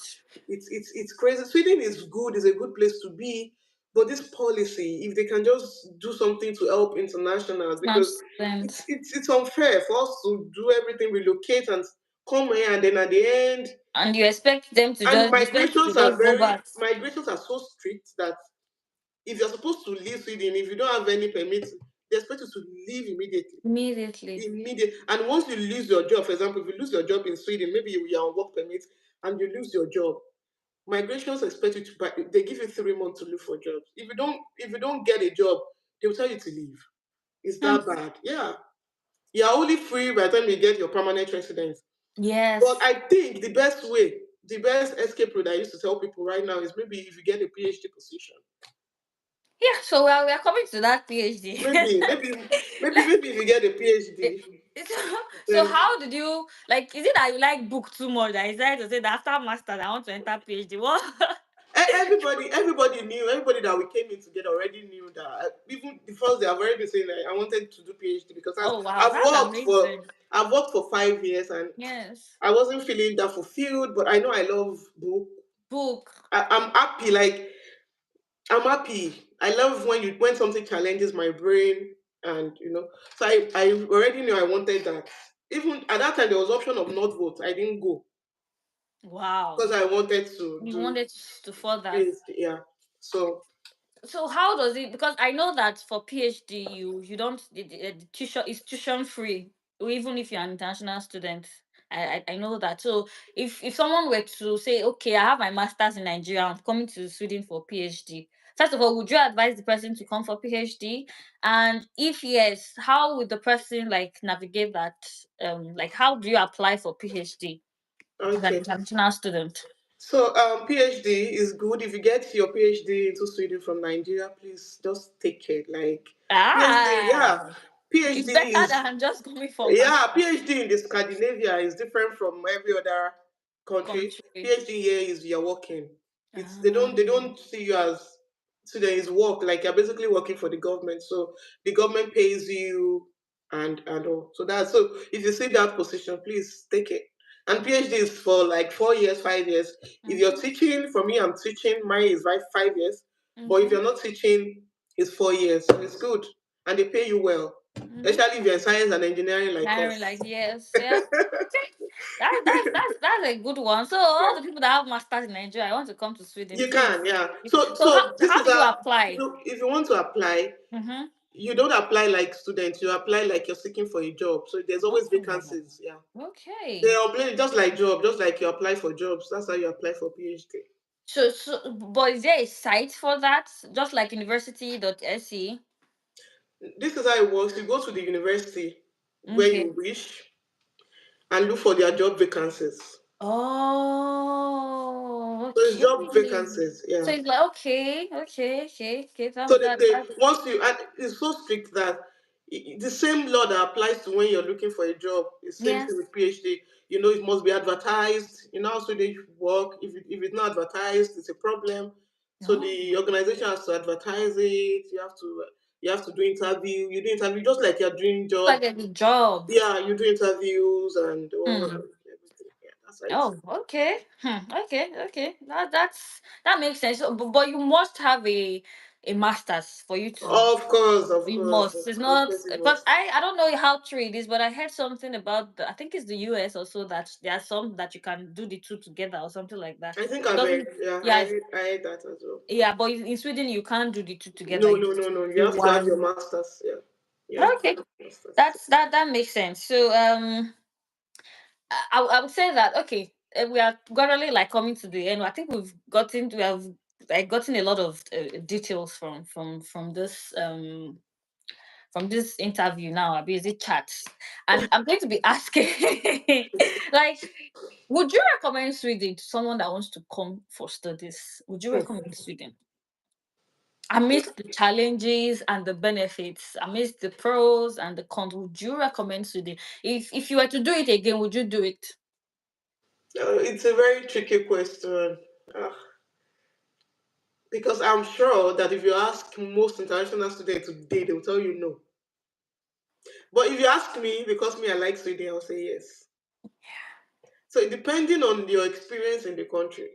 Speaker 2: it's crazy. Sweden is good; it's a good place to be, but this policy, if they can just do something to help internationals, because
Speaker 1: Student.
Speaker 2: it's unfair for us to do everything, relocate and come here, and then at the end,
Speaker 1: And you expect them to
Speaker 2: and
Speaker 1: just the students to just go back.
Speaker 2: migrations are so strict that if you're supposed to leave Sweden, if you don't have any permit, they expect you to leave immediately.
Speaker 1: Immediately.
Speaker 2: Immediate. And once you lose your job, for example, if you lose your job in Sweden, maybe you are on work permit and you lose your job, migrations expect you to buy, they give you 3 months to look for jobs. If you don't get a job, they'll tell you to leave. It's
Speaker 1: Hmm.
Speaker 2: that bad. Yeah. You're only free by the time you get your permanent residence. But
Speaker 1: Yes.
Speaker 2: I think the best way, the best escape route I used to tell people right now is maybe if you get a PhD position.
Speaker 1: Yeah, so we are coming to that PhD.
Speaker 2: Maybe, maybe, maybe,
Speaker 1: Like,
Speaker 2: maybe if you get a
Speaker 1: it,
Speaker 2: PhD,
Speaker 1: so
Speaker 2: then
Speaker 1: how did you like? Is it that you like book too much? I decided to say that after masters, I want to enter PhD. What?
Speaker 2: everybody that we came in together already knew that. Even the first day, I've already been saying that I wanted to do PhD because
Speaker 1: Oh wow,
Speaker 2: I've
Speaker 1: that's
Speaker 2: worked for
Speaker 1: amazing.
Speaker 2: I've worked for 5 years and
Speaker 1: Yes,
Speaker 2: I wasn't feeling that fulfilled. But I know I love book.
Speaker 1: book.
Speaker 2: I'm happy. Like I'm happy. I love when something challenges my brain, and So I already knew I wanted that. Even at that time, there was option of not vote. I didn't go
Speaker 1: Wow,
Speaker 2: because I wanted to
Speaker 1: you
Speaker 2: do
Speaker 1: wanted to further.
Speaker 2: PhD. Yeah. So
Speaker 1: So how does it? Because I know that for PhD, you don't the tuition is tuition free, even if you're an international student. I know that. So if someone were to say, okay, I have my masters in Nigeria, I'm coming to Sweden for PhD. First of all, would you advise the person to come for PhD? And if yes, how would the person like navigate that? Like how do you apply for PhD as an
Speaker 2: okay.
Speaker 1: international student?
Speaker 2: So PhD is good. If you get your PhD into Sweden from Nigeria, please just take it. Like PhD,
Speaker 1: Ah,
Speaker 2: yeah.
Speaker 1: it's
Speaker 2: PhD
Speaker 1: better
Speaker 2: is
Speaker 1: than just coming for
Speaker 2: Yeah,
Speaker 1: master
Speaker 2: PhD in the Scandinavia is different from every other country.
Speaker 1: country.
Speaker 2: PhD here is you're working. It's
Speaker 1: Ah,
Speaker 2: they don't see you as student is work, like you're basically working for the government. So the government pays you and all. So if you see that position, please take it. And PhD is for like 4 years, 5 years. If you're
Speaker 1: mm-hmm,
Speaker 2: teaching, for me I'm teaching, mine is like 5 years. But if
Speaker 1: mm-hmm,
Speaker 2: you're not teaching, it's 4 years. So it's good. And they pay you well. Especially if you're in
Speaker 1: mm.
Speaker 2: science and engineering like
Speaker 1: Hiring
Speaker 2: us.
Speaker 1: like yes, yeah. Okay. That's a good one. So all
Speaker 2: Yeah.
Speaker 1: the people that have masters in Nigeria, I want to come to Sweden,
Speaker 2: You can,
Speaker 1: please.
Speaker 2: yeah.
Speaker 1: If,
Speaker 2: So
Speaker 1: so
Speaker 2: so this
Speaker 1: how
Speaker 2: is
Speaker 1: do you
Speaker 2: a
Speaker 1: apply?
Speaker 2: if you want to apply,
Speaker 1: Mm-hmm.
Speaker 2: you don't apply like students, you apply like you're seeking for a job. So there's always
Speaker 1: Oh,
Speaker 2: vacancies, yeah. They
Speaker 1: okay.
Speaker 2: apply just like job, just like you apply for jobs. That's how you apply for PhD.
Speaker 1: But is there a site for that? Just like university.se?
Speaker 2: This is how it works. You go to the university where
Speaker 1: Okay.
Speaker 2: you wish and look for their job vacancies.
Speaker 1: Oh,
Speaker 2: So it's
Speaker 1: okay.
Speaker 2: job vacancies,
Speaker 1: So
Speaker 2: yeah.
Speaker 1: it's like okay, okay, okay, okay.
Speaker 2: So they
Speaker 1: That
Speaker 2: once you and it's so strict that the same law that applies to when you're looking for a job is same thing
Speaker 1: yes.
Speaker 2: with PhD. It must be advertised. Also they work. If it's not advertised, it's a problem. So the
Speaker 1: Oh,
Speaker 2: organization has to advertise it. You have to do interview. You do interview just like you're doing
Speaker 1: it's
Speaker 2: job.
Speaker 1: like a job.
Speaker 2: Yeah, you do interviews and all
Speaker 1: Hmm.
Speaker 2: and everything. Yeah, that's how it is.
Speaker 1: Oh, okay. Okay, okay. That makes sense. So, but you must have a master's for you to.
Speaker 2: Of course, of
Speaker 1: You
Speaker 2: course,
Speaker 1: must. It's
Speaker 2: of
Speaker 1: not
Speaker 2: course, it
Speaker 1: because
Speaker 2: must.
Speaker 1: I don't know how true it is, but I heard something about I think it's the US also that there are some that you can do the two together or something like that.
Speaker 2: I think
Speaker 1: It
Speaker 2: I've heard.
Speaker 1: doesn't.
Speaker 2: Yeah,
Speaker 1: Yeah,
Speaker 2: I heard that as well.
Speaker 1: yeah. But in Sweden you can't do the two together.
Speaker 2: No,
Speaker 1: You
Speaker 2: no,
Speaker 1: just
Speaker 2: no, no. You
Speaker 1: do
Speaker 2: have to have your
Speaker 1: one.
Speaker 2: masters. Yeah, you have to have
Speaker 1: Okay,
Speaker 2: your masters.
Speaker 1: that makes sense. So I would say that okay, we are gradually like coming to the end. I think we have like gotten a lot of details from this interview now. A busy chat, and I'm going to be asking like, would you recommend Sweden to someone that wants to come for studies? Would you
Speaker 2: Hmm.
Speaker 1: recommend Sweden? Amidst the challenges and the benefits, amidst the pros and the cons, would you recommend Sweden? If you were to do it again, would you do it?
Speaker 2: It's a very tricky question uh, because I'm sure that if you ask most international students today, they will tell you no. But if you ask me, because me, I like Sweden, I'll say yes. So depending on your experience in the country,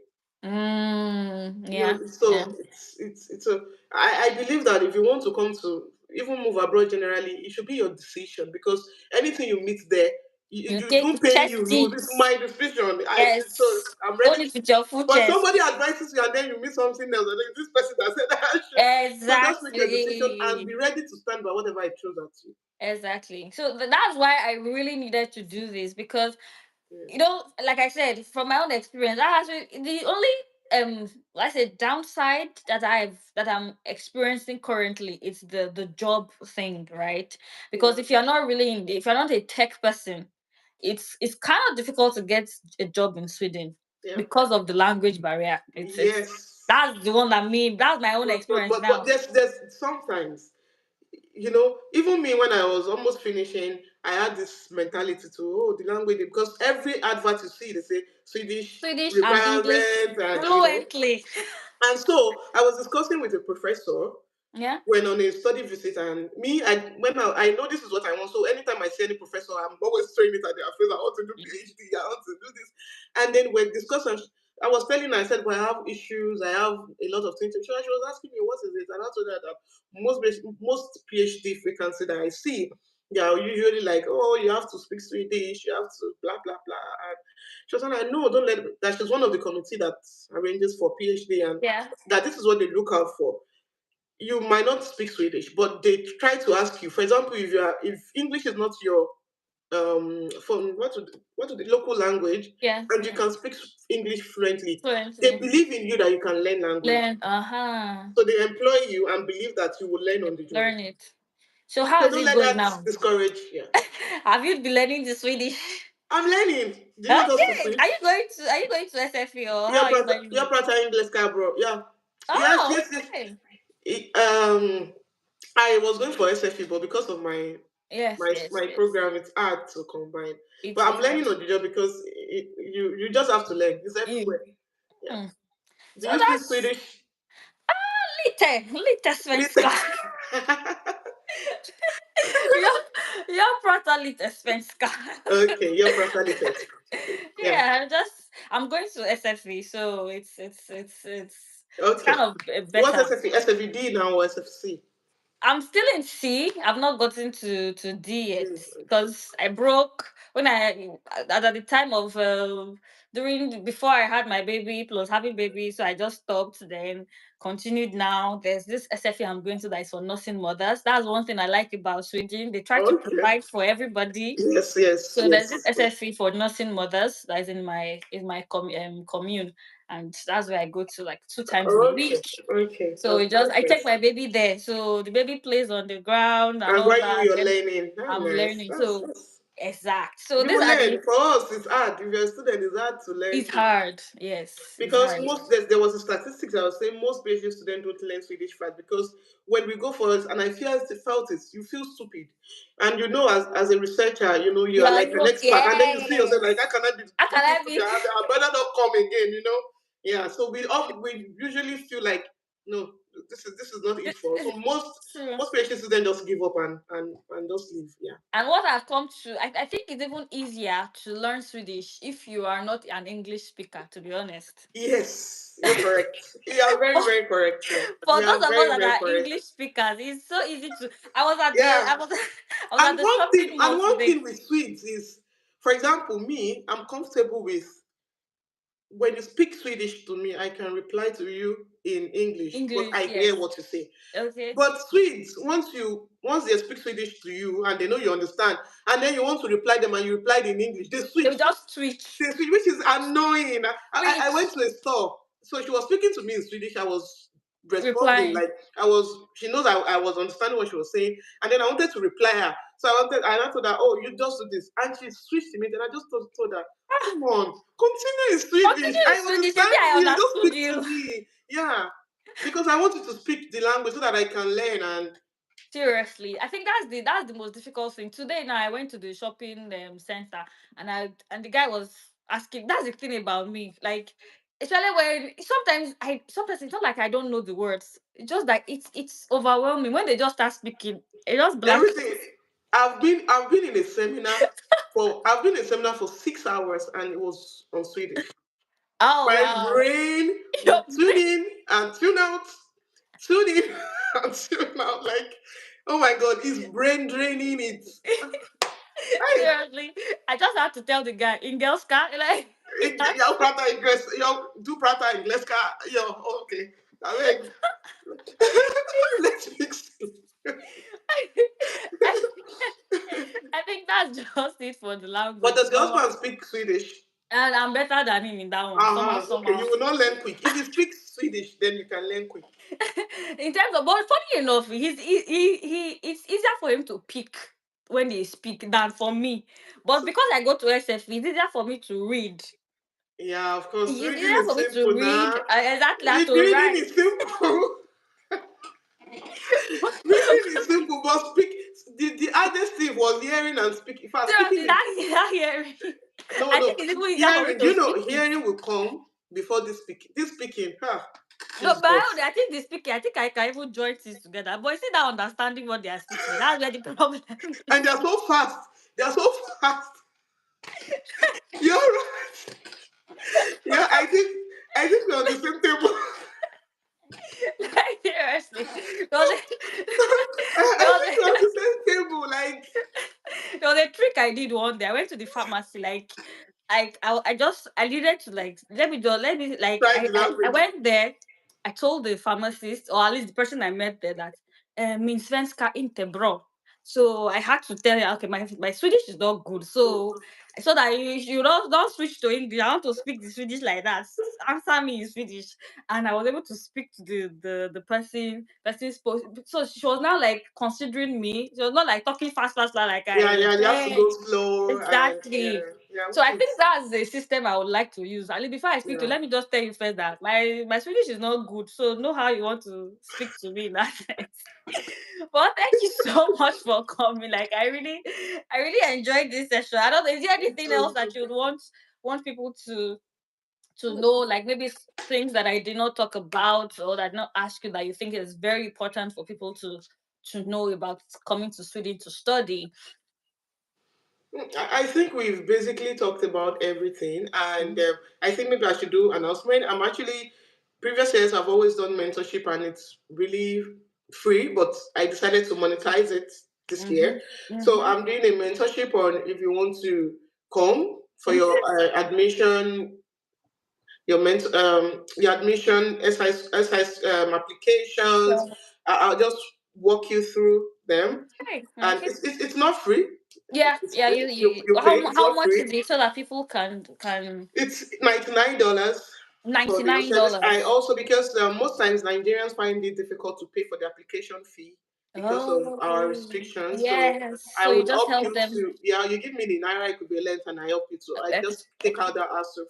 Speaker 1: Yeah, yeah.
Speaker 2: so it's a. I believe that if you want to come to even move abroad generally, it should be your decision because anything you meet there, You,
Speaker 1: You
Speaker 2: you
Speaker 1: take
Speaker 2: don't pay
Speaker 1: chest
Speaker 2: you. No, this is
Speaker 1: seats.
Speaker 2: my decision. So
Speaker 1: Yes.
Speaker 2: I'm ready
Speaker 1: Own
Speaker 2: to.
Speaker 1: it with your full
Speaker 2: But
Speaker 1: chest.
Speaker 2: somebody advises you and then you miss something else, and then it's this person that said that I should. So just make your decision and be
Speaker 1: Exactly.
Speaker 2: ready to stand by whatever it throws at you.
Speaker 1: Exactly. So that's why I really needed to do this because
Speaker 2: Yeah.
Speaker 1: like I said, from my own experience, I actually the only let's say downside that I'm experiencing currently is the job thing, right? Because
Speaker 2: Yeah.
Speaker 1: if you're not a tech person, it's kind of difficult to get a job in Sweden
Speaker 2: Yeah.
Speaker 1: because of the language barrier. It's
Speaker 2: Yes.
Speaker 1: that's the one that me that's my own experience
Speaker 2: But
Speaker 1: now.
Speaker 2: there's sometimes, even me when I was almost finishing, I had this mentality to, the language, because every advert you see, they say Swedish
Speaker 1: Swedish and English
Speaker 2: requirement,
Speaker 1: fluently.
Speaker 2: and so I was discussing with a professor,
Speaker 1: Yeah.
Speaker 2: went on a study visit, and me, I know this is what I want. So anytime I see any professor, I'm always throwing it at their face. I want to do PhD. I want to do this. And then when discussion, I was telling her, I said, well, I have issues. I have a lot of things. She was asking me, what is it? And I told her that most PhD vacancy that I see, they are usually like, oh, you have to speak Swedish, you have to blah blah blah. And she was like, no, don't let that. She's one of the committee that arranges for PhD, and
Speaker 1: Yeah.
Speaker 2: that this is what they look out for. You might not speak Swedish, but they try to ask you. For example, if English is not your from what to the local language,
Speaker 1: Yeah.
Speaker 2: and you
Speaker 1: Yeah.
Speaker 2: can speak English fluently, they
Speaker 1: Fluently.
Speaker 2: believe in you that you can learn language.
Speaker 1: Learn. Uh-huh.
Speaker 2: So they employ you and believe that you will learn on the job.
Speaker 1: Learn it. So how
Speaker 2: So
Speaker 1: is
Speaker 2: don't
Speaker 1: it
Speaker 2: let
Speaker 1: going
Speaker 2: that
Speaker 1: now?
Speaker 2: discourage you.
Speaker 1: Have you been learning the Swedish?
Speaker 2: I'm learning. Do you want us to
Speaker 1: Okay.
Speaker 2: switch?
Speaker 1: Are you going to SFE or how
Speaker 2: Your
Speaker 1: are you
Speaker 2: brother,
Speaker 1: learning
Speaker 2: your
Speaker 1: it?
Speaker 2: brother English guy, bro. Yeah. Yes,
Speaker 1: Oh,
Speaker 2: yes, yes.
Speaker 1: okay.
Speaker 2: It, I was going for SFE, but because of my
Speaker 1: Yes,
Speaker 2: my
Speaker 1: yes,
Speaker 2: my
Speaker 1: yes.
Speaker 2: program, it's hard to combine.
Speaker 1: It
Speaker 2: But I'm
Speaker 1: is
Speaker 2: learning
Speaker 1: hard.
Speaker 2: on the job because you just have to learn. It's
Speaker 1: Mm.
Speaker 2: everywhere. Yeah.
Speaker 1: Hmm.
Speaker 2: Do
Speaker 1: So
Speaker 2: you speak
Speaker 1: that's
Speaker 2: Swedish?
Speaker 1: lite
Speaker 2: Little.
Speaker 1: svenska. jag, jag pratar lite svenska.
Speaker 2: Okay, you're properly. Yeah.
Speaker 1: Yeah, I'm going to SFE, so it's kind
Speaker 2: Okay.
Speaker 1: of
Speaker 2: What's
Speaker 1: better.
Speaker 2: SFE? SFED now or SFC?
Speaker 1: I'm still in C. I've not gotten to D yet
Speaker 2: Okay.
Speaker 1: because I broke when at the time of before I had my baby plus having baby, so I just stopped. Then continued. Now there's this SFE I'm going to that is for nursing mothers. That's one thing I like about Sweden. They try to
Speaker 2: Okay.
Speaker 1: provide for everybody.
Speaker 2: Yes, yes,
Speaker 1: So there's this
Speaker 2: yes.
Speaker 1: SFE for nursing mothers that is in my commune, and that's where I go to like 2 times in a
Speaker 2: Okay,
Speaker 1: week.
Speaker 2: okay.
Speaker 1: So
Speaker 2: That's
Speaker 1: I take
Speaker 2: nice.
Speaker 1: my baby there. So the baby plays on the ground and
Speaker 2: And
Speaker 1: all
Speaker 2: while
Speaker 1: that.
Speaker 2: you're
Speaker 1: Then
Speaker 2: learning, that's
Speaker 1: I'm
Speaker 2: nice.
Speaker 1: learning.
Speaker 2: That's
Speaker 1: So
Speaker 2: that's
Speaker 1: exact. So
Speaker 2: you
Speaker 1: these
Speaker 2: will
Speaker 1: are
Speaker 2: learn.
Speaker 1: the
Speaker 2: For us, it's hard. If you're a student, it's hard to learn
Speaker 1: it's
Speaker 2: Swedish.
Speaker 1: hard. Yes, it's
Speaker 2: Because
Speaker 1: hard.
Speaker 2: there was a statistics I was saying most PhD students don't learn Swedish fast because when we go for it, and I felt it, you feel stupid. And as a researcher, you are
Speaker 1: Yeah,
Speaker 2: like an expert, and then you see yourself like,
Speaker 1: yes.
Speaker 2: how can I be
Speaker 1: How can
Speaker 2: looking
Speaker 1: I
Speaker 2: stupid?
Speaker 1: be
Speaker 2: I better not come again. Yeah, so we usually feel like, no, this is not it for us. So
Speaker 1: true?
Speaker 2: most PhD students just give up and just leave. Yeah.
Speaker 1: And what I've come to, I think it's even easier to learn Swedish if you are not an English speaker, to be honest.
Speaker 2: Yes, you're correct. You are very,
Speaker 1: for,
Speaker 2: very correct.
Speaker 1: for
Speaker 2: You
Speaker 1: those
Speaker 2: are
Speaker 1: of us
Speaker 2: very,
Speaker 1: that
Speaker 2: very
Speaker 1: are
Speaker 2: correct.
Speaker 1: English speakers, it's so easy to. I was at the,
Speaker 2: Yeah.
Speaker 1: I was, I was at the shopping
Speaker 2: And
Speaker 1: mall
Speaker 2: one
Speaker 1: today.
Speaker 2: thing with Swedes is, for example, me, I'm comfortable with when you speak Swedish to me, I can reply to you in English, but
Speaker 1: English,
Speaker 2: I hear
Speaker 1: yes.
Speaker 2: what you say.
Speaker 1: Okay.
Speaker 2: But Swedes, once they speak Swedish to you and they know you understand, and then you want to reply them and you replied in English, they
Speaker 1: They'll
Speaker 2: switch.
Speaker 1: just switch.
Speaker 2: They switch, which is annoying. I went
Speaker 1: Switch.
Speaker 2: to a store, so she was speaking to me in Swedish. I was responding
Speaker 1: Replying.
Speaker 2: like I was. She knows I was understanding what she was saying, and then I wanted to reply her. So I told her, "Oh, you just do this," and she switched to me. Then I just told her,
Speaker 1: Ah,
Speaker 2: "Come on, continue in Swedish.
Speaker 1: continue in
Speaker 2: I
Speaker 1: Swedish. Maybe
Speaker 2: understand
Speaker 1: I
Speaker 2: you. Just
Speaker 1: understood
Speaker 2: speak to
Speaker 1: you.
Speaker 2: me." Yeah, because I wanted to speak the language so that I can learn. And
Speaker 1: Seriously, I think that's the most difficult thing. Today now I went to the shopping center and the guy was asking. That's the thing about me. Like, especially when sometimes it's not like I don't know the words. It's just that it's overwhelming when they just start speaking. It just blank.
Speaker 2: everything, I've been in a seminar I've been in a seminar for 6 hours, and it was on Swedish.
Speaker 1: Oh
Speaker 2: My
Speaker 1: wow.
Speaker 2: brain
Speaker 1: Your
Speaker 2: will tune
Speaker 1: brain.
Speaker 2: in and tune out, tune in and tune out. Like, oh my god, it's brain draining. It's, hey,
Speaker 1: Seriously, I just had to tell the guy in girls' car, like,
Speaker 2: Jag pratar engelska, du pratar engelska. Ja, okej. Jag vet. Let's fix it.
Speaker 1: I, I think that's just it for the
Speaker 2: But
Speaker 1: language.
Speaker 2: does your
Speaker 1: So,
Speaker 2: husband speak Swedish?
Speaker 1: and I'm better than him in that one. Somehow,
Speaker 2: Uh-huh. Okay,
Speaker 1: somehow.
Speaker 2: you will not learn quick. If you speak Swedish, then you can learn quick.
Speaker 1: In terms of, but funny enough, it's easier for him to pick when they speak than for me. But
Speaker 2: So,
Speaker 1: because I go to SF, it's easier for me to read.
Speaker 2: yeah, of course.
Speaker 1: It's
Speaker 2: Reading
Speaker 1: easier
Speaker 2: is
Speaker 1: for me to
Speaker 2: simple
Speaker 1: read.
Speaker 2: now.
Speaker 1: Exactly, I have to
Speaker 2: Reading
Speaker 1: write.
Speaker 2: is simple. Reading is simple, but the hardest thing was hearing and speaking. In fact,
Speaker 1: Seriously,
Speaker 2: speaking is
Speaker 1: that hearing.
Speaker 2: no,
Speaker 1: I think
Speaker 2: no.
Speaker 1: it's even easier for me
Speaker 2: Hearing,
Speaker 1: to
Speaker 2: you know,
Speaker 1: speak it.
Speaker 2: hearing will come before this speaking. This speaking,
Speaker 1: No, but
Speaker 2: Jesus.
Speaker 1: I think the speaking, I think I can even join things together. But it's not understanding what they are speaking. That's where the problem is.
Speaker 2: And they're so fast. They're so fast. You're right. Yeah, I think we're on the same table.
Speaker 1: Like, seriously. There was a,
Speaker 2: I
Speaker 1: there was
Speaker 2: think we're on
Speaker 1: a,
Speaker 2: the same table. Like
Speaker 1: there was a trick I did one day. I went to the pharmacy, like, I needed to, like, let me like
Speaker 2: try the
Speaker 1: I
Speaker 2: language.
Speaker 1: went there. I told the pharmacist, or at least the person I met there, that min svenska inte bra. So I had to tell her, okay, my Swedish is not good. So that you don't switch to English. I want to speak the Swedish like that. Answer me in Swedish. And I was able to speak to the person spoke. So she was now like considering me. She was not like talking fast, like
Speaker 2: Yeah,
Speaker 1: I
Speaker 2: yeah, you have to
Speaker 1: yeah,
Speaker 2: go slow and
Speaker 1: exactly.
Speaker 2: yeah,
Speaker 1: So
Speaker 2: which
Speaker 1: I think
Speaker 2: is
Speaker 1: that's the system I would like to use. At least before I speak to,
Speaker 2: yeah.
Speaker 1: let me just tell you first that my Swedish is not good. So know how you want to speak to me in that sense. But thank you so much for coming. Like, I really enjoyed this session. I don't know. Is there
Speaker 2: Me
Speaker 1: anything else
Speaker 2: too.
Speaker 1: that you would want people to know? Like, maybe things that I did not talk about or that I did not ask you that you think is very important for people to know about coming to Sweden to study.
Speaker 2: I think we've basically talked about everything, and
Speaker 1: Mhm.
Speaker 2: I think maybe I should do announcement. I'm actually previous years I've always done mentorship, and it's really free, but I decided to monetize it this year. So
Speaker 1: Mhm.
Speaker 2: I'm doing a mentorship on if you want to come for your
Speaker 1: Mhm.
Speaker 2: admission, your admission SIS applications.
Speaker 1: So,
Speaker 2: I'll just walk you through them,
Speaker 1: okay.
Speaker 2: and
Speaker 1: Okay.
Speaker 2: it's not free.
Speaker 1: Yeah.
Speaker 2: It's
Speaker 1: Yeah.
Speaker 2: free. You pay. It's
Speaker 1: How
Speaker 2: not
Speaker 1: much
Speaker 2: free.
Speaker 1: is it so that people can
Speaker 2: It's $99 for your service. I
Speaker 1: $99?
Speaker 2: also because most times Nigerians find it difficult to pay for the application fee because of our
Speaker 1: Oh,
Speaker 2: restrictions. So
Speaker 1: yes.
Speaker 2: I
Speaker 1: So you
Speaker 2: would
Speaker 1: just
Speaker 2: help
Speaker 1: help
Speaker 2: you
Speaker 1: them.
Speaker 2: to you give me the naira equivalent and I help you to I just take out that hassle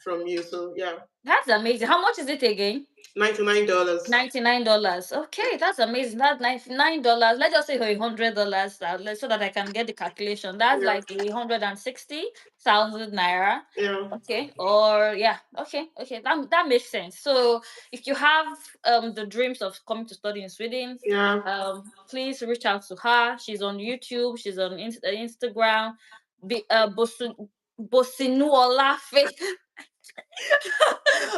Speaker 2: from you. So yeah,
Speaker 1: That's amazing. How much is it again?
Speaker 2: $99.
Speaker 1: $99. Okay, that's amazing. That's $99. Let's just say $100, so that I can get the calculation. That's
Speaker 2: Yeah,
Speaker 1: like 160,000 naira.
Speaker 2: yeah,
Speaker 1: Okay. Or yeah. Okay. Okay. That makes sense. So if you have the dreams of coming to study in Sweden,
Speaker 2: yeah.
Speaker 1: please reach out to her. She's on YouTube. She's on Instagram. Bosinuola Faith.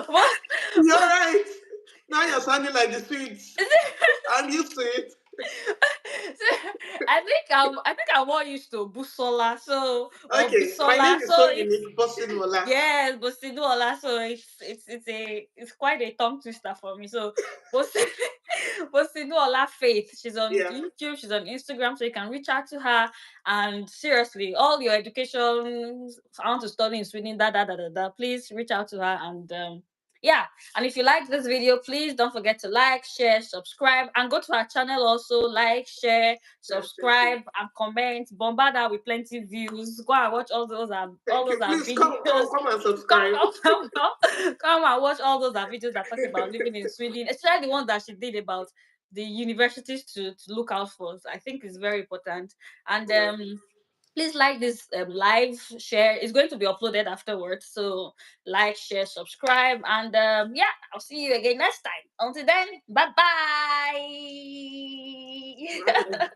Speaker 1: What?
Speaker 2: You're right. Now you're sounding like the Swedes. I'm used to it.
Speaker 1: I think I'm more used to Busola, so or
Speaker 2: Okay, my
Speaker 1: Bisola.
Speaker 2: name is
Speaker 1: So
Speaker 2: so
Speaker 1: it's
Speaker 2: unique, Boston Mola.
Speaker 1: yes, Bosinuola. So it's quite a tongue twister for me. So Bosinuola Faith. She's on
Speaker 2: Yeah,
Speaker 1: YouTube, she's on Instagram, so you can reach out to her. And seriously, all your education, I want to study in Sweden, please reach out to her. And yeah, and if you like this video, please don't forget to like, share, subscribe, and go to our channel also. Like, share,
Speaker 2: yeah. Thank you.
Speaker 1: subscribe, and comment. Bombard her with plenty views. Go and watch all
Speaker 2: Thank
Speaker 1: those
Speaker 2: you.
Speaker 1: are
Speaker 2: Please come,
Speaker 1: videos.
Speaker 2: come, come and
Speaker 1: Come,
Speaker 2: subscribe.
Speaker 1: come, come, come and watch all those are videos that talk about living in Sweden, especially the ones that she did about the universities to look out for. So I think it's very important. And
Speaker 2: Yeah,
Speaker 1: please like this live share. It's going to be uploaded afterwards, so like, share, subscribe, and yeah, I'll see you again next time. Until then, bye bye.
Speaker 2: right.